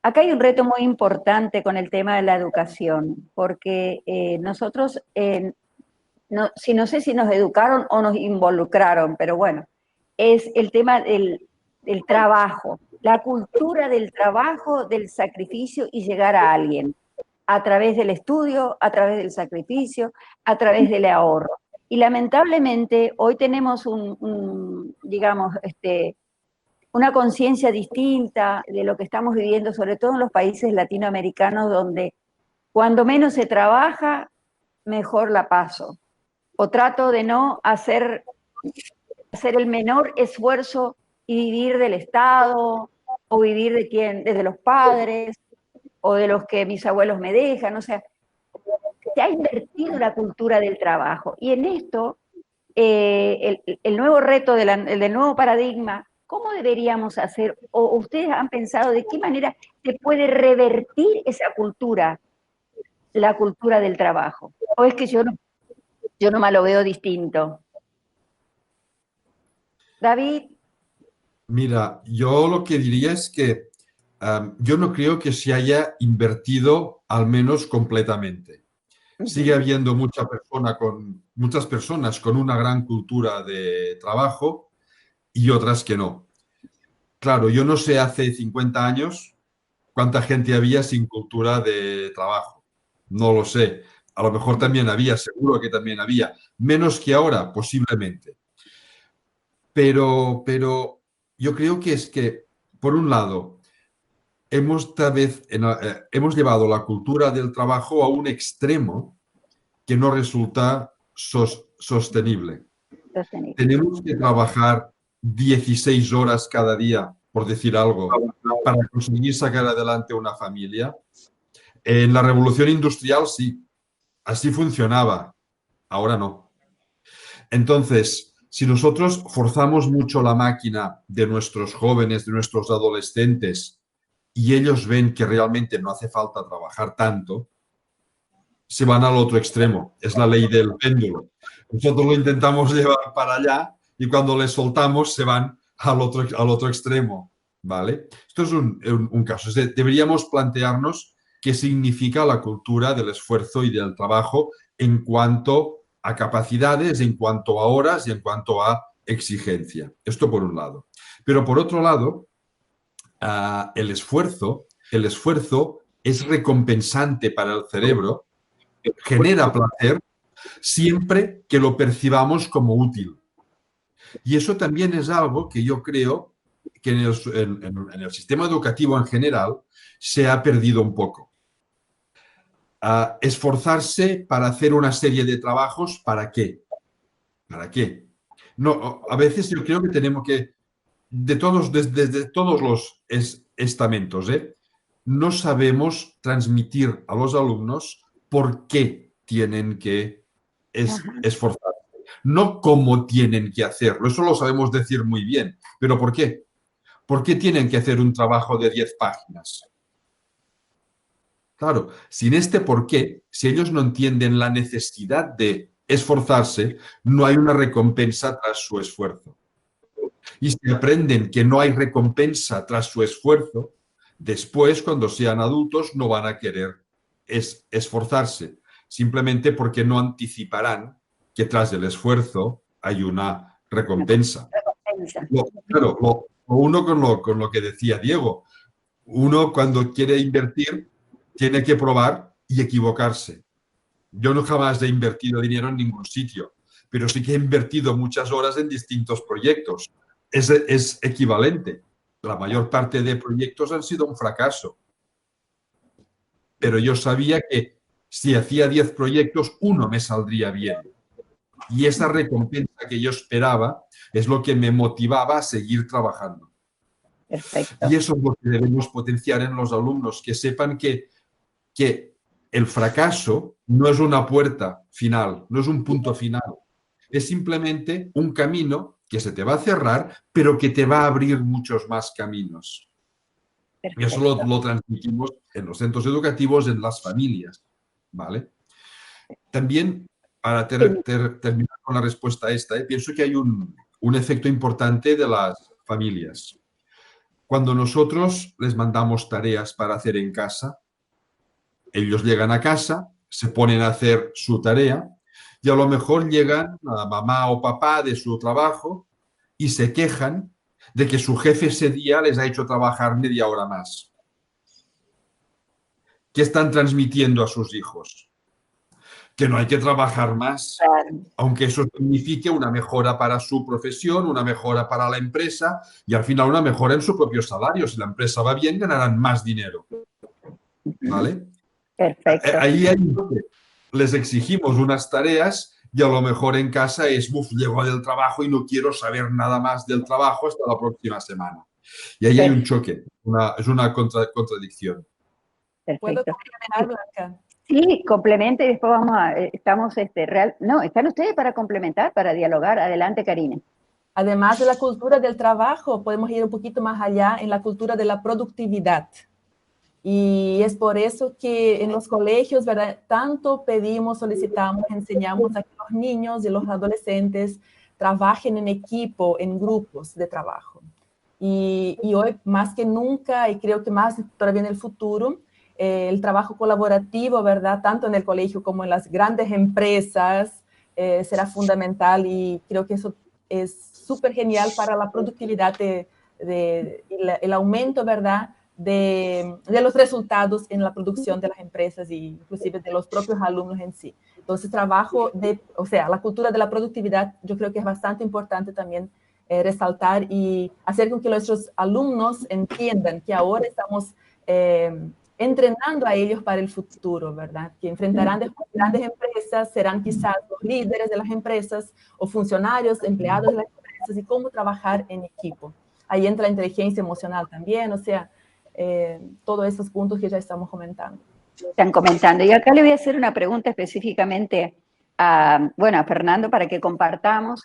acá hay un reto muy importante con el tema de la educación, porque nosotros, no sé si nos educaron o nos involucraron, pero bueno, es el tema del trabajo, la cultura del trabajo, del sacrificio y llegar a alguien, a través del estudio, a través del sacrificio, a través del ahorro. Y lamentablemente hoy tenemos digamos, una conciencia distinta de lo que estamos viviendo, sobre todo en los países latinoamericanos, donde cuando menos se trabaja, mejor la paso. O trato de no hacer el menor esfuerzo y vivir del Estado, o vivir desde los padres, o de los que mis abuelos me dejan, o sea, se ha invertido la cultura del trabajo. Y en esto, el nuevo reto del nuevo paradigma, ¿cómo deberíamos hacer? ¿O ustedes han pensado de qué manera se puede revertir esa cultura, la cultura del trabajo? ¿O es que yo no me lo veo distinto? David. Mira, yo lo que diría es que yo no creo que se haya invertido al menos completamente. Sigue habiendo muchas personas con una gran cultura de trabajo y otras que no. Claro, yo no sé hace 50 años cuánta gente había sin cultura de trabajo. No lo sé. A lo mejor también había, seguro que también había. Menos que ahora, posiblemente. Pero yo creo que es que, por un lado, hemos llevado la cultura del trabajo a un extremo que no resulta sostenible. Tenemos que trabajar 16 horas cada día, por decir algo, para conseguir sacar adelante una familia. En la revolución industrial sí, así funcionaba, ahora no. Entonces, si nosotros forzamos mucho la máquina de nuestros jóvenes, de nuestros adolescentes, y ellos ven que realmente no hace falta trabajar tanto, se van al otro extremo. Es la ley del péndulo. Nosotros lo intentamos llevar para allá y cuando les soltamos se van al otro extremo, ¿vale? Esto es un caso. Deberíamos plantearnos qué significa la cultura del esfuerzo y del trabajo en cuanto a capacidades, en cuanto a horas y en cuanto a exigencia. Esto por un lado. Pero por otro lado, el esfuerzo es recompensante para el cerebro, genera placer siempre que lo percibamos como útil. Y eso también es algo que yo creo que en el sistema educativo en general se ha perdido un poco. Esforzarse para hacer una serie de trabajos, ¿para qué? ¿Para qué? No, a veces yo creo que tenemos que, desde todos los estamentos, no sabemos transmitir a los alumnos por qué tienen que esforzarse. No cómo tienen que hacerlo, eso lo sabemos decir muy bien, pero ¿por qué? ¿Por qué tienen que hacer un trabajo de 10 páginas? Claro, sin este por qué, si ellos no entienden la necesidad de esforzarse, no hay una recompensa tras su esfuerzo. Y si aprenden que no hay recompensa tras su esfuerzo, después, cuando sean adultos, no van a querer esforzarse, simplemente porque no anticiparán que tras el esfuerzo hay una recompensa. Uno con lo que decía Diego, uno cuando quiere invertir tiene que probar y equivocarse. Yo no jamás he invertido dinero en ningún sitio, pero sí que he invertido muchas horas en distintos proyectos. Es equivalente. La mayor parte de proyectos han sido un fracaso. Pero yo sabía que si hacía 10 proyectos, uno me saldría bien. Y esa recompensa que yo esperaba es lo que me motivaba a seguir trabajando. Perfecto. Y eso es lo que debemos potenciar en los alumnos, que sepan que el fracaso no es una puerta final, no es un punto final. Es simplemente un camino que se te va a cerrar, pero que te va a abrir muchos más caminos. Perfecto. Y eso lo transmitimos en los centros educativos, en las familias, ¿vale? También, para terminar con la respuesta a esta, pienso que hay un efecto importante de las familias. Cuando nosotros les mandamos tareas para hacer en casa, ellos llegan a casa, se ponen a hacer su tarea y a lo mejor llegan a mamá o papá de su trabajo y se quejan de que su jefe ese día les ha hecho trabajar media hora más. ¿Qué están transmitiendo a sus hijos? Que no hay que trabajar más, aunque eso signifique una mejora para su profesión, una mejora para la empresa y al final una mejora en su propio salario. Si la empresa va bien, ganarán más dinero. ¿Vale? Perfecto. Ahí les exigimos unas tareas y a lo mejor en casa es, llego del trabajo y no quiero saber nada más del trabajo hasta la próxima semana. Y ahí hay un choque, es una contradicción. ¿Puedo Perfecto. complementar, Blanca? Sí, complemente y después vamos a, estamos no, están ustedes para complementar, para dialogar. Adelante, Karina. Además de la cultura del trabajo, podemos ir un poquito más allá en la cultura de la productividad. Y es por eso que en los colegios, ¿verdad? Tanto pedimos, solicitamos, enseñamos a que los niños y los adolescentes trabajen en equipo, en grupos de trabajo. Y hoy más que nunca, y creo que más todavía en el futuro, el trabajo colaborativo, ¿verdad? Tanto en el colegio como en las grandes empresas será fundamental y creo que eso es súper genial para la productividad, el aumento, ¿verdad? De los resultados en la producción de las empresas e inclusive de los propios alumnos en sí. Entonces, la cultura de la productividad yo creo que es bastante importante también resaltar y hacer con que nuestros alumnos entiendan que ahora estamos entrenando a ellos para el futuro, ¿verdad? Que enfrentarán después grandes empresas, serán quizás los líderes de las empresas o funcionarios, empleados de las empresas y cómo trabajar en equipo. Ahí entra la inteligencia emocional también, o sea, todos esos puntos que ya estamos comentando. Están comentando. Y acá le voy a hacer una pregunta específicamente a Fernando para que compartamos,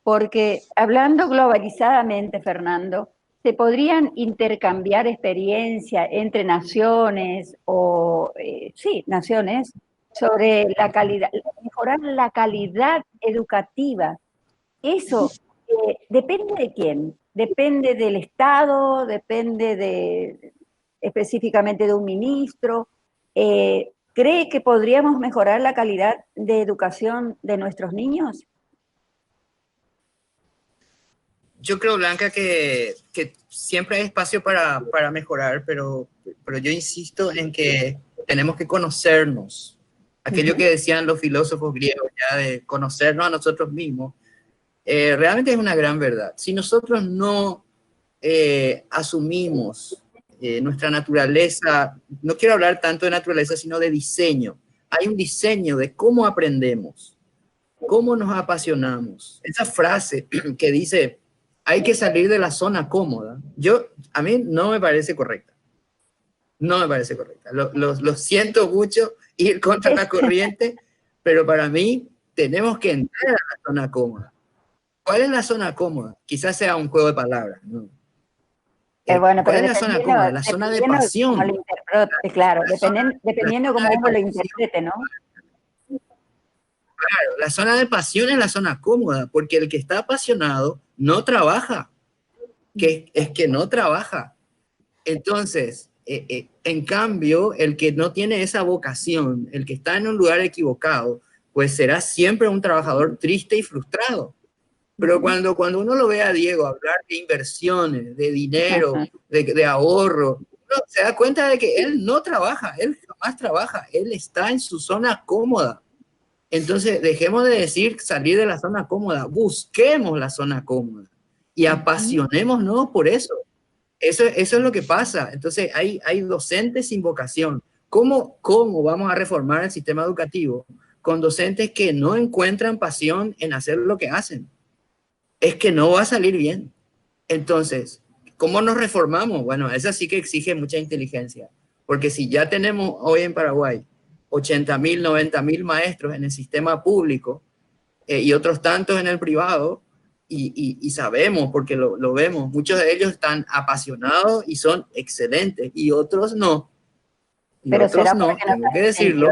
porque hablando globalizadamente, Fernando, ¿se podrían intercambiar experiencia entre naciones naciones sobre la calidad, mejorar la calidad educativa? Eso depende de quién. Depende del Estado, depende específicamente de un ministro. ¿Cree que podríamos mejorar la calidad de educación de nuestros niños? Yo creo, Blanca, que siempre hay espacio para mejorar, pero yo insisto en que tenemos que conocernos. Aquello que decían los filósofos griegos, ya de conocernos a nosotros mismos, realmente es una gran verdad. Si nosotros no asumimos nuestra naturaleza, no quiero hablar tanto de naturaleza, sino de diseño. Hay un diseño de cómo aprendemos, cómo nos apasionamos. Esa frase que dice, hay que salir de la zona cómoda, a mí no me parece correcta. No me parece correcta. Lo siento mucho, ir contra la corriente, pero para mí tenemos que entrar a la zona cómoda. ¿Cuál es la zona cómoda? Quizás sea un juego de palabras, ¿no? ¿Cuál es la zona cómoda? La zona de pasión. Claro, dependiendo cómo uno lo interprete, ¿no? Claro, la zona de pasión es la zona cómoda, porque el que está apasionado no trabaja, es que no trabaja. Entonces, en cambio, el que no tiene esa vocación, el que está en un lugar equivocado, pues será siempre un trabajador triste y frustrado. Pero cuando uno lo ve a Diego hablar de inversiones, de dinero, de ahorro, uno se da cuenta de que él no trabaja, él jamás trabaja, él está en su zona cómoda. Entonces, dejemos de decir salir de la zona cómoda, busquemos la zona cómoda y apasionémonos por eso. Eso es lo que pasa. Entonces, hay docentes sin vocación. ¿Cómo vamos a reformar el sistema educativo con docentes que no encuentran pasión en hacer lo que hacen? Es que no va a salir bien. Entonces, ¿cómo nos reformamos? Bueno, eso sí que exige mucha inteligencia, porque si ya tenemos hoy en Paraguay 80.000, 90.000 maestros en el sistema público y otros tantos en el privado, y sabemos, porque lo vemos, muchos de ellos están apasionados y son excelentes, y otros no. Y pero otros no, tengo que decirlo.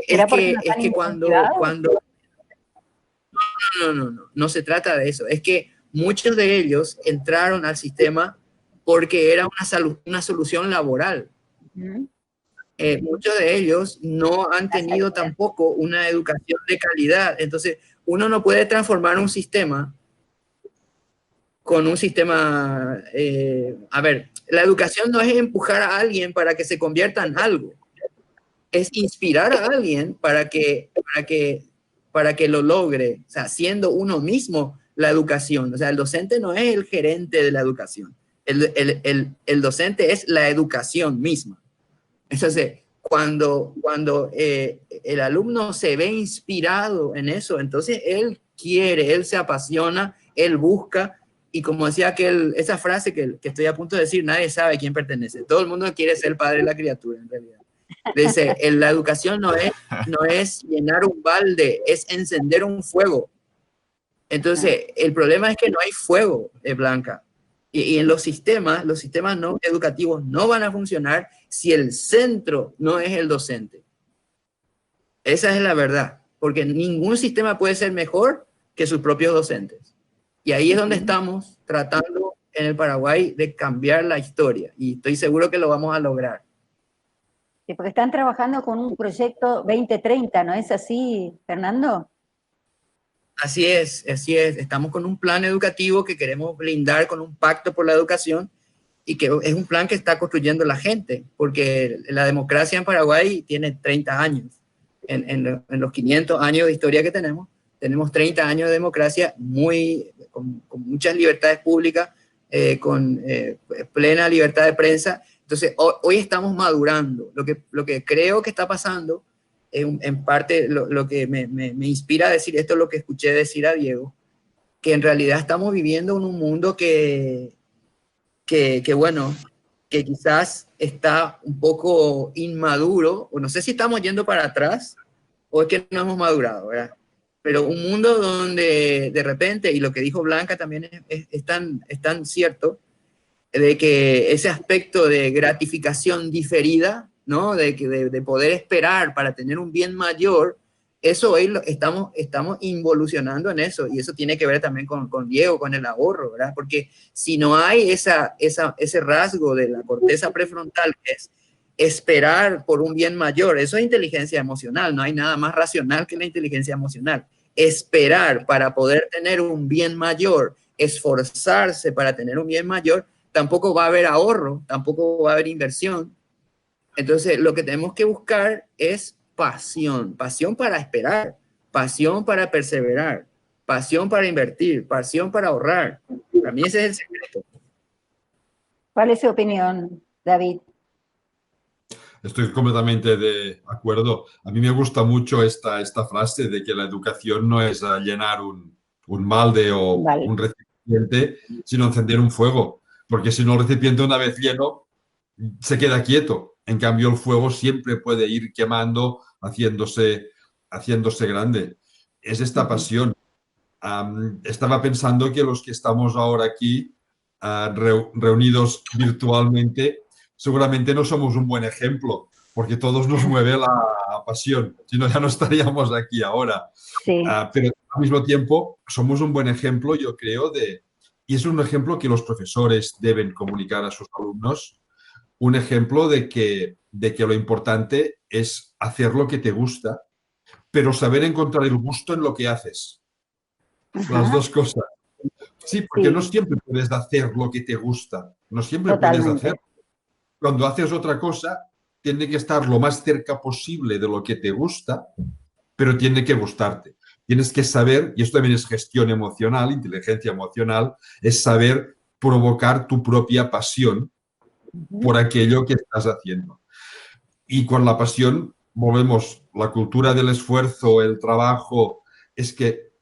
que cuando no se trata de eso. Es que muchos de ellos entraron al sistema porque era una solución laboral. Muchos de ellos no han tenido tampoco una educación de calidad. Entonces, uno no puede transformar un sistema con un sistema... a ver, la educación no es empujar a alguien para que se convierta en algo. Es inspirar a alguien para que lo logre, o sea, siendo uno mismo la educación. O sea, el docente no es el gerente de la educación. El docente es la educación misma. Entonces, cuando el alumno se ve inspirado en eso, entonces él quiere, él se apasiona, él busca, y como decía esa frase que estoy a punto de decir, nadie sabe a quién pertenece. Todo el mundo quiere ser padre de la criatura, en realidad. Dice, la educación no es llenar un balde, es encender un fuego. Entonces, el problema es que no hay fuego, Blanca. Y en los sistemas no educativos no van a funcionar si el centro no es el docente. Esa es la verdad, porque ningún sistema puede ser mejor que sus propios docentes. Y ahí es donde estamos tratando en el Paraguay de cambiar la historia, y estoy seguro que lo vamos a lograr. Sí, porque están trabajando con un proyecto 2030, ¿no es así, Fernando? Así es. Estamos con un plan educativo que queremos blindar con un pacto por la educación, y que es un plan que está construyendo la gente, porque la democracia en Paraguay tiene 30 años. En los 500 años de historia que tenemos 30 años de democracia con muchas libertades públicas, con plena libertad de prensa. Entonces, hoy estamos madurando. Lo que creo que está pasando, en parte lo que me inspira a decir esto, es lo que escuché decir a Diego, que en realidad estamos viviendo en un mundo que quizás está un poco inmaduro, o no sé si estamos yendo para atrás, o es que no hemos madurado, ¿verdad? Pero un mundo donde de repente, y lo que dijo Blanca también es tan cierto, de que ese aspecto de gratificación diferida, ¿no? De poder esperar para tener un bien mayor, eso hoy estamos involucionando en eso, y eso tiene que ver también con Diego, con el ahorro, ¿verdad? Porque si no hay ese rasgo de la corteza prefrontal, que es esperar por un bien mayor, eso es inteligencia emocional, no hay nada más racional que la inteligencia emocional. Esperar para poder tener un bien mayor, esforzarse para tener un bien mayor, tampoco va a haber ahorro, tampoco va a haber inversión. Entonces, lo que tenemos que buscar es pasión para esperar, pasión para perseverar, pasión para invertir, pasión para ahorrar. Para mí ese es el secreto. ¿Cuál es su opinión, David? Estoy completamente de acuerdo. A mí me gusta mucho esta frase de que la educación no es llenar un balde o un recipiente, sino encender un fuego. Porque si no, el recipiente, una vez lleno, se queda quieto. En cambio, el fuego siempre puede ir quemando, haciéndose grande. Es esta pasión. Estaba pensando que los que estamos ahora aquí reunidos virtualmente, seguramente no somos un buen ejemplo, porque todos nos mueve la pasión, si no ya no estaríamos aquí ahora. Sí. Pero al mismo tiempo somos un buen ejemplo, yo creo, y es un ejemplo que los profesores deben comunicar a sus alumnos, un ejemplo de que lo importante es hacer lo que te gusta, pero saber encontrar el gusto en lo que haces. Las dos cosas. Sí, porque no siempre puedes hacer lo que te gusta, no siempre puedes hacer. Cuando haces otra cosa, tiene que estar lo más cerca posible de lo que te gusta, pero tiene que gustarte. Tienes que saber, y esto también es gestión emocional, inteligencia emocional, es saber provocar tu propia pasión por aquello que estás haciendo. Y con la pasión, volvemos, la cultura del esfuerzo, el trabajo, es que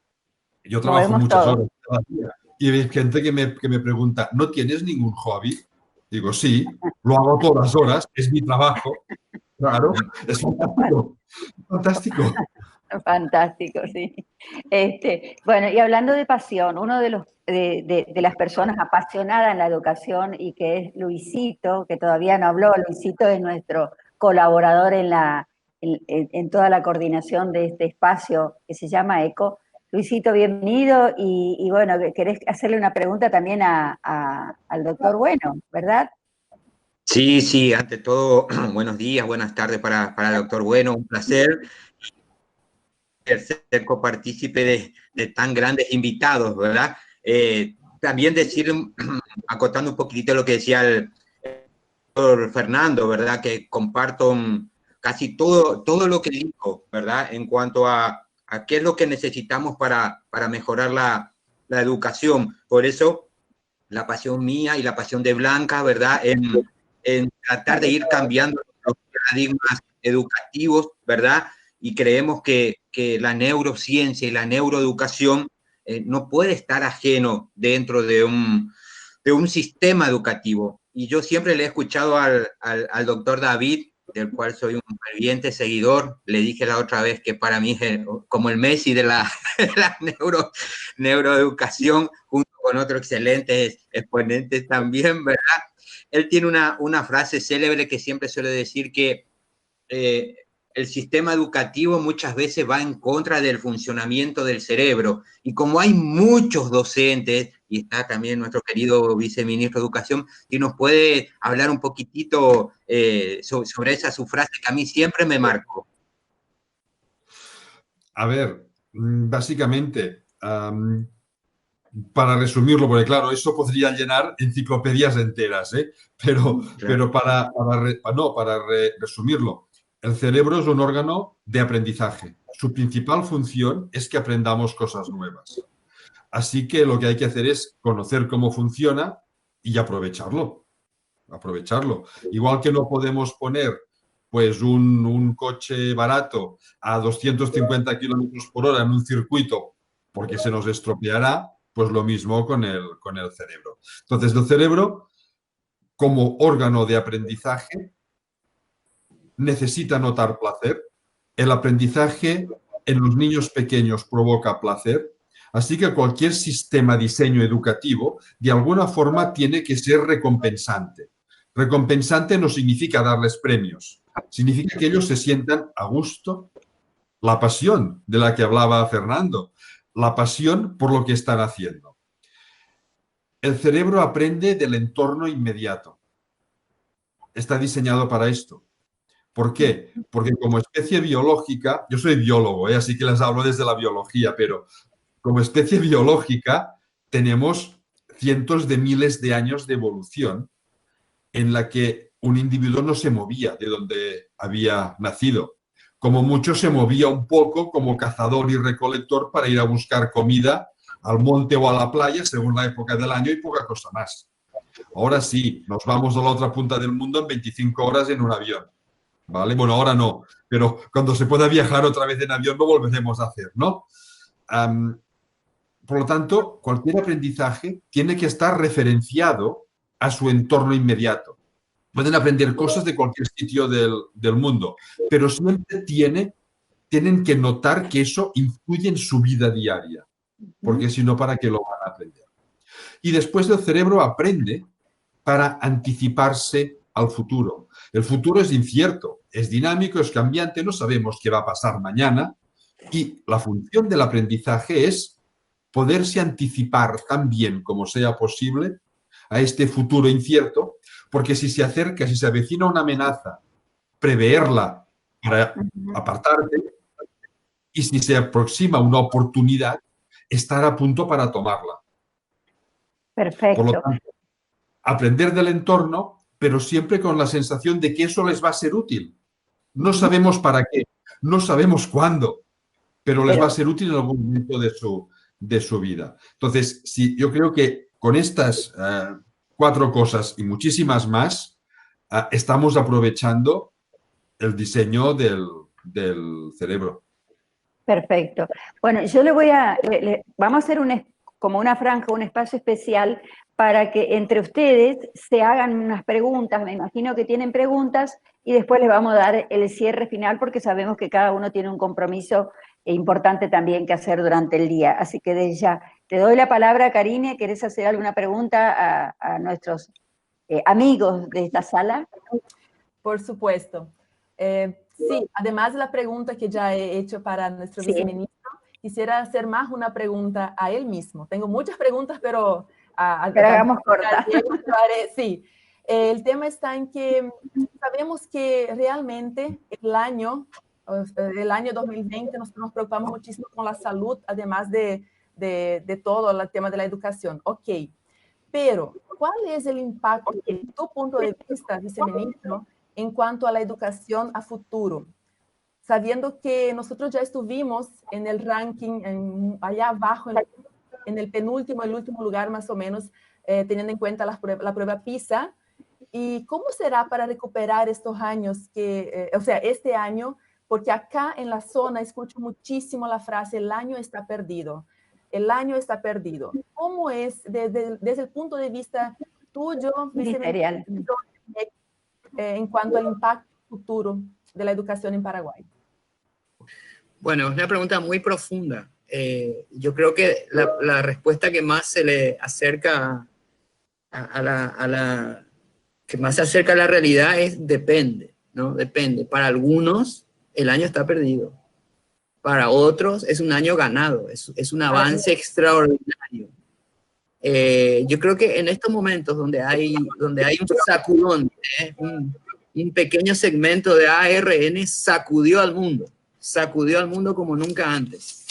yo trabajo muchas horas cada día y hay gente que me pregunta, ¿no tienes ningún hobby? Digo, sí, lo hago todas las horas, es mi trabajo. Claro, es fantástico. Fantástico. Fantástico, sí. Bueno, y hablando de pasión, uno de las personas apasionadas en la educación, y que es Luisito, que todavía no habló, Luisito es nuestro colaborador en la en toda la coordinación de este espacio que se llama ECO. Luisito, bienvenido, y bueno, querés hacerle una pregunta también al doctor Bueno, ¿verdad? Sí, sí, ante todo, buenos días, buenas tardes para el doctor Bueno, un placer ser copartícipe de tan grandes invitados, ¿verdad? También decir, acotando un poquitito lo que decía el doctor Fernando, ¿verdad? Que comparto casi todo lo que dijo, ¿verdad? En cuanto a qué es lo que necesitamos para mejorar la educación. Por eso, la pasión mía y la pasión de Blanca, ¿verdad? En tratar de ir cambiando los paradigmas educativos, ¿verdad? Y creemos que la neurociencia y la neuroeducación no puede estar ajeno dentro de un sistema educativo. Y yo siempre le he escuchado al doctor David, del cual soy un ferviente seguidor. Le dije la otra vez que para mí es como el Messi de la neuroeducación, junto con otros excelentes exponentes también, ¿verdad? Él tiene una frase célebre que siempre suele decir que el sistema educativo muchas veces va en contra del funcionamiento del cerebro. Y como hay muchos docentes, y está también nuestro querido viceministro de Educación, que nos puede hablar un poquitito sobre esa su frase que a mí siempre me marcó. A ver, básicamente, para resumirlo, porque claro, eso podría llenar enciclopedias enteras, ¿eh? Pero para resumirlo, el cerebro es un órgano de aprendizaje. Su principal función es que aprendamos cosas nuevas. Así que lo que hay que hacer es conocer cómo funciona y aprovecharlo. Igual que no podemos poner pues un coche barato a 250 kilómetros por hora en un circuito porque se nos estropeará, pues lo mismo con el cerebro. Entonces, el cerebro, como órgano de aprendizaje, necesita notar placer. El aprendizaje en los niños pequeños provoca placer. Así que cualquier sistema de diseño educativo, de alguna forma, tiene que ser recompensante. Recompensante no significa darles premios, significa que ellos se sientan a gusto. La pasión de la que hablaba Fernando, la pasión por lo que están haciendo. El cerebro aprende del entorno inmediato. Está diseñado para esto. ¿Por qué? Porque como especie biológica, yo soy biólogo, así que les hablo desde la biología, pero como especie biológica tenemos cientos de miles de años de evolución en la que un individuo no se movía de donde había nacido. Como mucho se movía un poco como cazador y recolector para ir a buscar comida al monte o a la playa según la época del año y poca cosa más. Ahora sí, nos vamos a la otra punta del mundo en 25 horas en un avión. ¿Vale? Bueno, ahora no, pero cuando se pueda viajar otra vez en avión lo volveremos a hacer, ¿no? Por lo tanto, cualquier aprendizaje tiene que estar referenciado a su entorno inmediato. Pueden aprender cosas de cualquier sitio del mundo, pero siempre tienen que notar que eso influye en su vida diaria, porque si no, ¿para qué lo van a aprender? Y después el cerebro aprende para anticiparse al futuro. El futuro es incierto, es dinámico, es cambiante, no sabemos qué va a pasar mañana y la función del aprendizaje es poderse anticipar tan bien como sea posible a este futuro incierto, porque si se acerca, si se avecina una amenaza, preverla para apartarte, y si se aproxima una oportunidad, estar a punto para tomarla. Perfecto. Por lo tanto, aprender del entorno, pero siempre con la sensación de que eso les va a ser útil. No sabemos para qué, no sabemos cuándo, pero les va a ser útil en algún momento de su vida. Entonces, sí, yo creo que con estas 4 cosas y muchísimas más, estamos aprovechando el diseño del cerebro. Perfecto. Bueno, yo vamos a hacer como una franja, un espacio especial para que entre ustedes se hagan unas preguntas. Me imagino que tienen preguntas y después les vamos a dar el cierre final porque sabemos que cada uno tiene un compromiso importante también que hacer durante el día. Así que desde ya te doy la palabra, Karine. ¿Querés hacer alguna pregunta a nuestros amigos de esta sala? Por supuesto. Sí, además de la pregunta que ya he hecho para nuestro viceministro, quisiera hacer más una pregunta a él mismo. Tengo muchas preguntas, pero hagamos corta. Sí, el tema está en que sabemos que realmente el año 2020 nos preocupamos muchísimo con la salud, además de todo el tema de la educación. Ok, pero ¿cuál es el impacto, desde tu punto de vista, viceministro, en cuanto a la educación a futuro? Sabiendo que nosotros ya estuvimos en el ranking, allá abajo, en el penúltimo, el último lugar más o menos, teniendo en cuenta la prueba PISA. ¿Y cómo será para recuperar estos años, o sea, este año? Porque acá en la zona escucho muchísimo la frase, el año está perdido. El año está perdido. ¿Cómo es desde el punto de vista tuyo, viceministro, en cuanto al impacto futuro de la educación en Paraguay? Bueno, es una pregunta muy profunda. Yo creo que la respuesta que más se le acerca que más se acerca a la realidad es depende, ¿no? Depende. Para algunos, el año está perdido. Para otros, es un año ganado. Es un avance extraordinario. Yo creo que en estos momentos donde hay un sacudón, un pequeño segmento de ARN sacudió al mundo como nunca antes.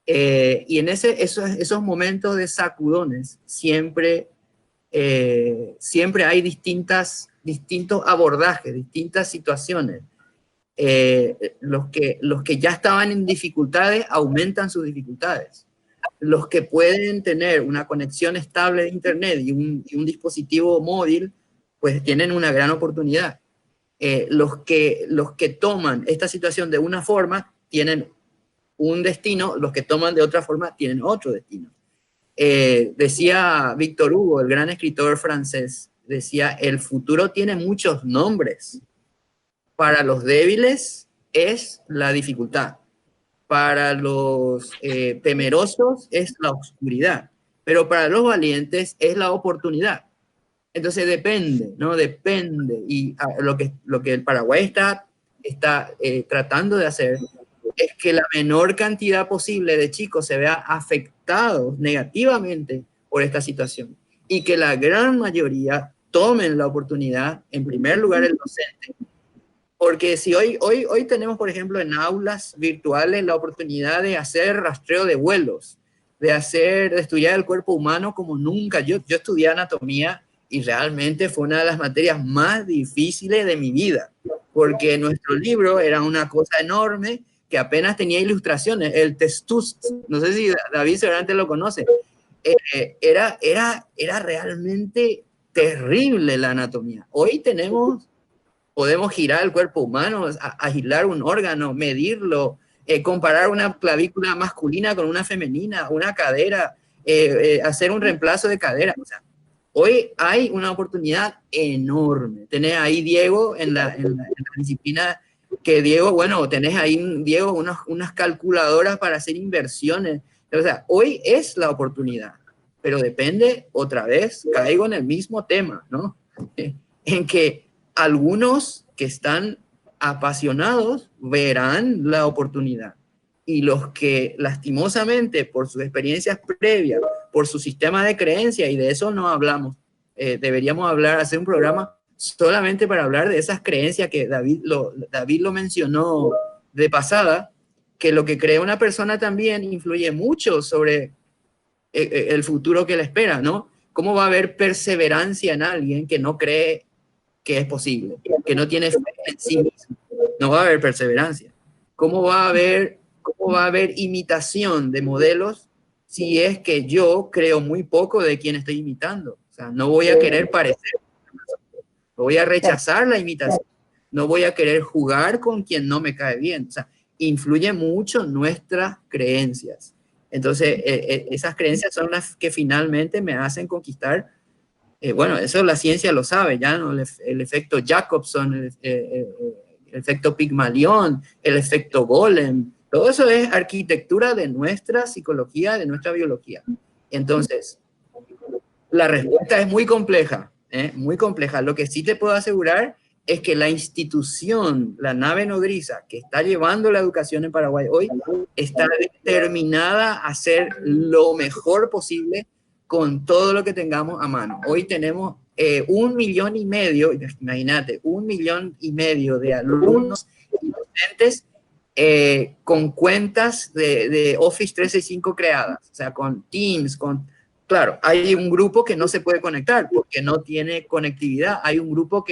Y en esos momentos de sacudones siempre hay distintos abordajes, distintas situaciones. Los que ya estaban en dificultades aumentan sus dificultades. Los que pueden tener una conexión estable de internet y un dispositivo móvil, pues tienen una gran oportunidad. Los que toman esta situación de una forma tienen un destino, los que toman de otra forma tienen otro destino. Decía Victor Hugo, el gran escritor francés, decía, el futuro tiene muchos nombres. Para los débiles es la dificultad. Para los temerosos es la oscuridad. Pero para los valientes es la oportunidad. Entonces depende, ¿no? Depende. Y lo que el Paraguay está tratando de hacer es que la menor cantidad posible de chicos se vea afectados negativamente por esta situación y que la gran mayoría tomen la oportunidad, en primer lugar el docente, porque si hoy tenemos, por ejemplo, en aulas virtuales la oportunidad de hacer rastreo de vuelos, de estudiar el cuerpo humano como nunca. Yo estudié anatomía y realmente fue una de las materias más difíciles de mi vida, porque nuestro libro era una cosa enorme que apenas tenía ilustraciones, el Testust, no sé si David seguramente lo conoce, era realmente terrible la anatomía. Hoy podemos girar el cuerpo humano, agilar un órgano, medirlo, comparar una clavícula masculina con una femenina, una cadera, hacer un reemplazo de cadera. O sea, hoy hay una oportunidad enorme. Tenés ahí, Diego, en la disciplina que Diego, bueno, tenés ahí, Diego, unas calculadoras para hacer inversiones. O sea, hoy es la oportunidad, pero depende, otra vez, caigo en el mismo tema, ¿no? En que algunos que están apasionados verán la oportunidad y los que lastimosamente por sus experiencias previas, por su sistema de creencia, y de eso no hablamos, deberíamos hacer un programa solamente para hablar de esas creencias que David lo mencionó de pasada, que lo que cree una persona también influye mucho sobre el futuro que le espera, ¿no? ¿Cómo va a haber perseverancia en alguien que no cree que es posible, que no tiene fe en sí mismo? No va a haber perseverancia. ¿Cómo va a haber imitación de modelos si es que yo creo muy poco de quien estoy imitando? O sea, no voy a querer parecer, voy a rechazar la imitación, no voy a querer jugar con quien no me cae bien. O sea, influye mucho nuestras creencias. Entonces, esas creencias son las que finalmente me hacen conquistar. Bueno, eso la ciencia lo sabe, ya, ¿no? El efecto Jacobson, el efecto Pigmalión, el efecto Golem, todo eso es arquitectura de nuestra psicología, de nuestra biología. Entonces, la respuesta es muy compleja, muy compleja. Lo que sí te puedo asegurar es que la institución, la nave nodriza que está llevando la educación en Paraguay hoy, está determinada a hacer lo mejor posible con todo lo que tengamos a mano. Hoy tenemos 1,5 millones, imagínate, 1,5 millones de alumnos y docentes con cuentas de Office 365 creadas, o sea, con Teams, Claro, hay un grupo que no se puede conectar porque no tiene conectividad, hay un grupo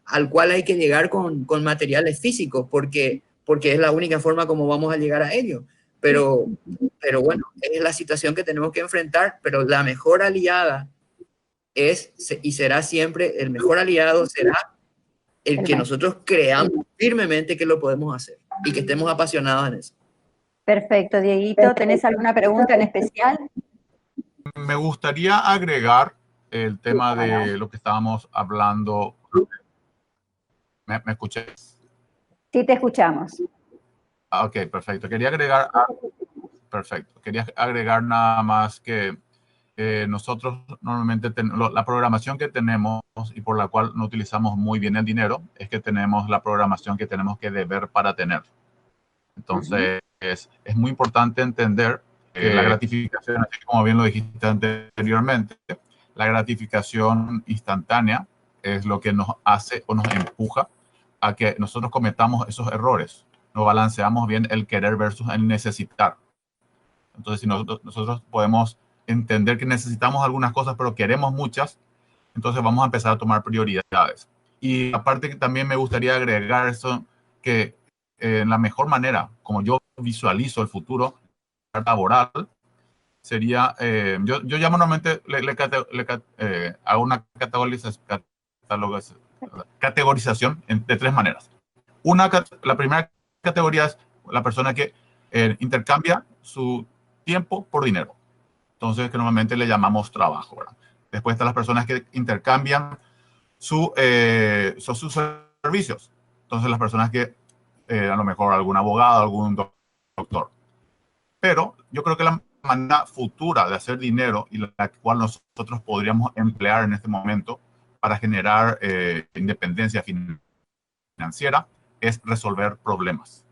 al cual hay que llegar con materiales físicos porque es la única forma como vamos a llegar a ellos. Pero bueno, es la situación que tenemos que enfrentar, pero la mejor aliada es y será siempre, el mejor aliado será el que nosotros creamos firmemente que lo podemos hacer y que estemos apasionados en eso. Perfecto, Dieguito. ¿Tenés alguna pregunta en especial? Me gustaría agregar el tema de lo que estábamos hablando. ¿Me escuché? Sí, te escuchamos. Ok, perfecto. Quería agregar nada más que nosotros normalmente la programación que tenemos y por la cual no utilizamos muy bien el dinero es que tenemos la programación que tenemos que deber para tener. Entonces, es muy importante entender que la gratificación, así como bien lo dijiste anteriormente, la gratificación instantánea es lo que nos hace o nos empuja a que nosotros cometamos esos errores. No balanceamos bien el querer versus el necesitar. Entonces, si nosotros podemos entender que necesitamos algunas cosas, pero queremos muchas, entonces vamos a empezar a tomar prioridades. Y aparte que también me gustaría agregar eso, que la mejor manera, como yo visualizo el futuro laboral, sería, yo llamo normalmente, hago una categorización de 3 maneras. La primera categoría es la persona que intercambia su tiempo por dinero. Entonces, que normalmente le llamamos trabajo, ¿verdad? Después están las personas que intercambian sus servicios. Entonces, las personas que a lo mejor algún abogado, algún doctor. Pero yo creo que la manera futura de hacer dinero y la cual nosotros podríamos emplear en este momento para generar independencia financiera es resolver problemas.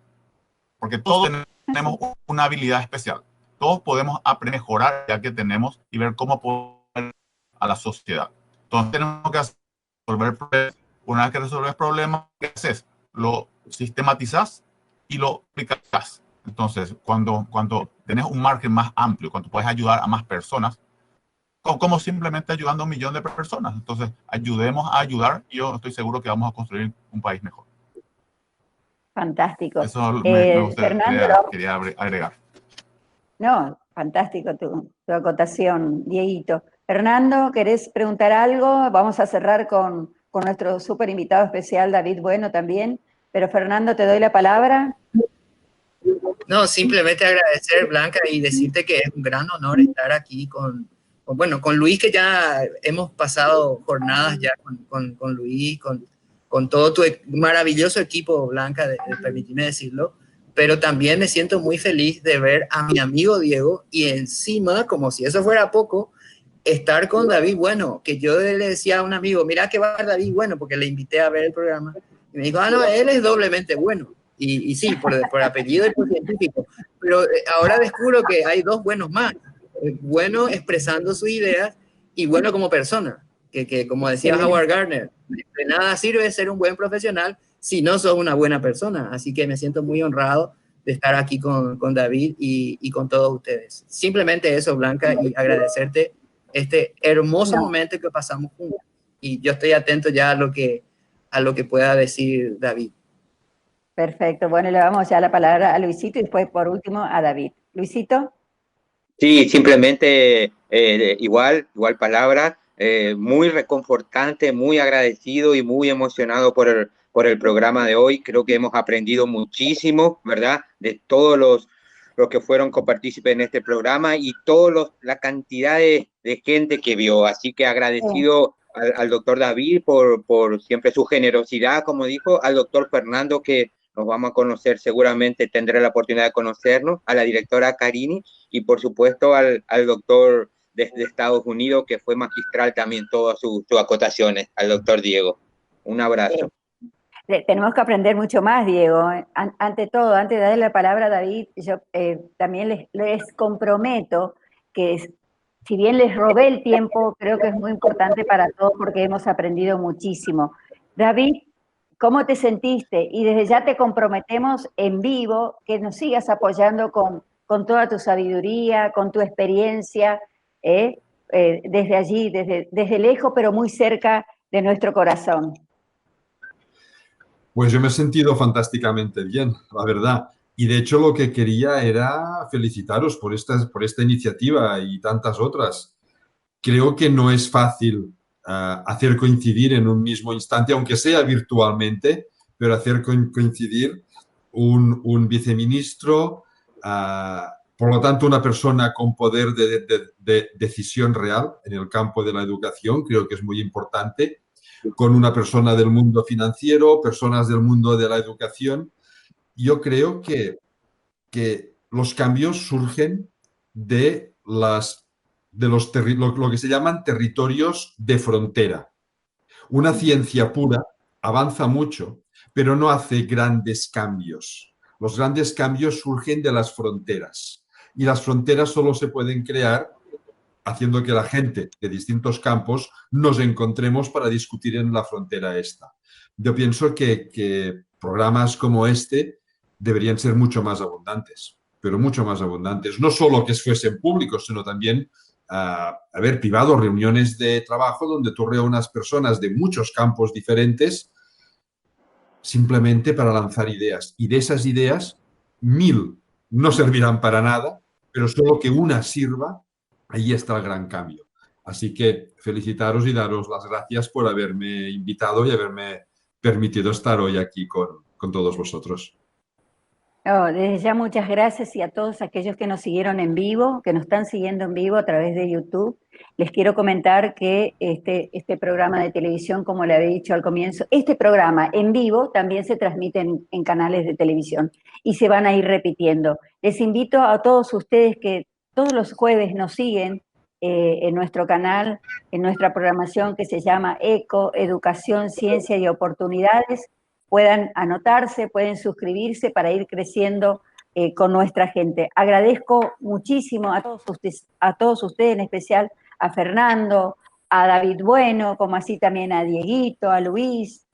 Porque todos tenemos una habilidad especial. Todos podemos aprender a mejorar ya que tenemos y ver cómo poder a la sociedad. Entonces tenemos que resolver problemas. Una vez que resolves problemas, ¿qué haces? Lo sistematizas y lo aplicas. Entonces, cuando tenés un margen más amplio, cuando puedes ayudar a más personas, como simplemente ayudando a 1 millón de personas. Entonces, ayudemos a ayudar y yo estoy seguro que vamos a construir un país mejor. Fantástico. Eso me gustaría, Fernando, quería agregar. No, fantástico tu acotación, Dieguito. Fernando, ¿querés preguntar algo? Vamos a cerrar con nuestro súper invitado especial, David Bueno, también. Pero Fernando, te doy la palabra. No, simplemente agradecer, Blanca, y decirte que es un gran honor estar aquí con Luis, que ya hemos pasado jornadas ya con Luis, con todo tu maravilloso equipo, Blanca, permíteme decirlo, pero también me siento muy feliz de ver a mi amigo Diego y encima, como si eso fuera poco, estar con David Bueno, que yo le decía a un amigo, mira que va David Bueno, porque le invité a ver el programa, y me dijo, no, él es doblemente bueno. Y sí, por apellido y por científico. Pero ahora descubro que hay 2 buenos más. Bueno expresando sus ideas y bueno como persona. Que como decía Howard Gardner, de nada sirve ser un buen profesional si no sos una buena persona. Así que me siento muy honrado de estar aquí con David y con todos ustedes. Simplemente eso, Blanca, y agradecerte este hermoso momento que pasamos juntos. Y yo estoy atento ya a lo que pueda decir David. Perfecto, bueno, le damos ya la palabra a Luisito y después, por último, a David. Luisito. Sí, simplemente igual palabra, muy reconfortante, muy agradecido y muy emocionado por el programa de hoy. Creo que hemos aprendido muchísimo, ¿verdad? De todos los que fueron copartícipes en este programa y la cantidad de gente que vio. Así que agradecido al doctor David por siempre su generosidad, como dijo, al doctor Fernando, que nos vamos a conocer, seguramente tendré la oportunidad de conocernos, a la directora Carini y por supuesto al doctor desde Estados Unidos, que fue magistral también todas sus acotaciones, al doctor Diego. Un abrazo. Tenemos que aprender mucho más, Diego. Ante todo, antes de darle la palabra a David, yo también les comprometo que si bien les robé el tiempo, creo que es muy importante para todos porque hemos aprendido muchísimo. David, ¿cómo te sentiste? Y desde ya te comprometemos en vivo que nos sigas apoyando con toda tu sabiduría, con tu experiencia, desde allí, desde lejos, pero muy cerca de nuestro corazón. Pues yo me he sentido fantásticamente bien, la verdad. Y de hecho lo que quería era felicitaros por esta iniciativa y tantas otras. Creo que no es fácil hacer coincidir en un mismo instante, aunque sea virtualmente, pero hacer coincidir un viceministro, por lo tanto una persona con poder de decisión real en el campo de la educación, creo que es muy importante, con una persona del mundo financiero, personas del mundo de la educación. Yo creo que los cambios surgen de lo que se llaman territorios de frontera. Una ciencia pura avanza mucho, pero no hace grandes cambios. Los grandes cambios surgen de las fronteras. Y las fronteras solo se pueden crear haciendo que la gente de distintos campos nos encontremos para discutir en la frontera esta. Yo pienso que programas como este deberían ser mucho más abundantes, pero mucho más abundantes. No solo que fuesen públicos, sino también, privados, reuniones de trabajo donde tú reúnas personas de muchos campos diferentes simplemente para lanzar ideas. Y de esas ideas, 1000 no servirán para nada, pero solo que una sirva, ahí está el gran cambio. Así que felicitaros y daros las gracias por haberme invitado y haberme permitido estar hoy aquí con todos vosotros. Desde ya muchas gracias, y a todos aquellos que nos siguieron en vivo, que nos están siguiendo en vivo a través de YouTube. Les quiero comentar que este programa de televisión, como le había dicho al comienzo, este programa en vivo también se transmite en canales de televisión y se van a ir repitiendo. Les invito a todos ustedes que todos los jueves nos siguen en nuestro canal, en nuestra programación que se llama ECO, Educación, Ciencia y Oportunidades. Puedan anotarse, pueden suscribirse para ir creciendo con nuestra gente. Agradezco muchísimo a todos ustedes, en especial a Fernando, a David Bueno, como así también a Dieguito, a Luis,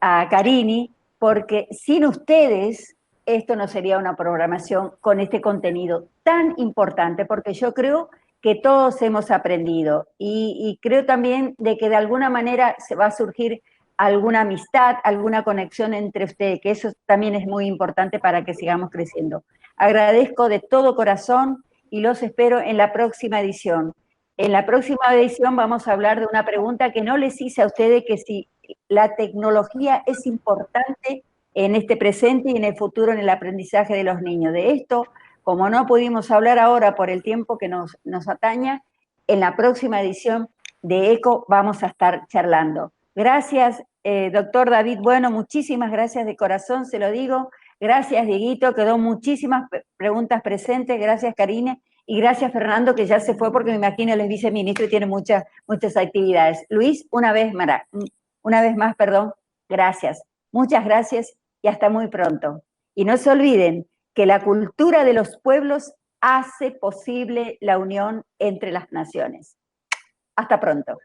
a Carini, porque sin ustedes esto no sería una programación con este contenido tan importante, porque yo creo que todos hemos aprendido y creo también de que de alguna manera se va a surgir alguna amistad, alguna conexión entre ustedes, que eso también es muy importante para que sigamos creciendo. Agradezco de todo corazón y los espero en la próxima edición. En la próxima edición vamos a hablar de una pregunta que no les hice a ustedes, que si la tecnología es importante en este presente y en el futuro en el aprendizaje de los niños. De esto, como no pudimos hablar ahora por el tiempo que nos ataña, en la próxima edición de ECO vamos a estar charlando. Gracias, doctor David Bueno, muchísimas gracias de corazón, se lo digo. Gracias, Dieguito, quedó muchísimas preguntas presentes. Gracias, Karine. Y gracias, Fernando, que ya se fue porque me imagino él es viceministro y tiene muchas actividades. Luis, una vez más, gracias. Muchas gracias y hasta muy pronto. Y no se olviden que la cultura de los pueblos hace posible la unión entre las naciones. Hasta pronto.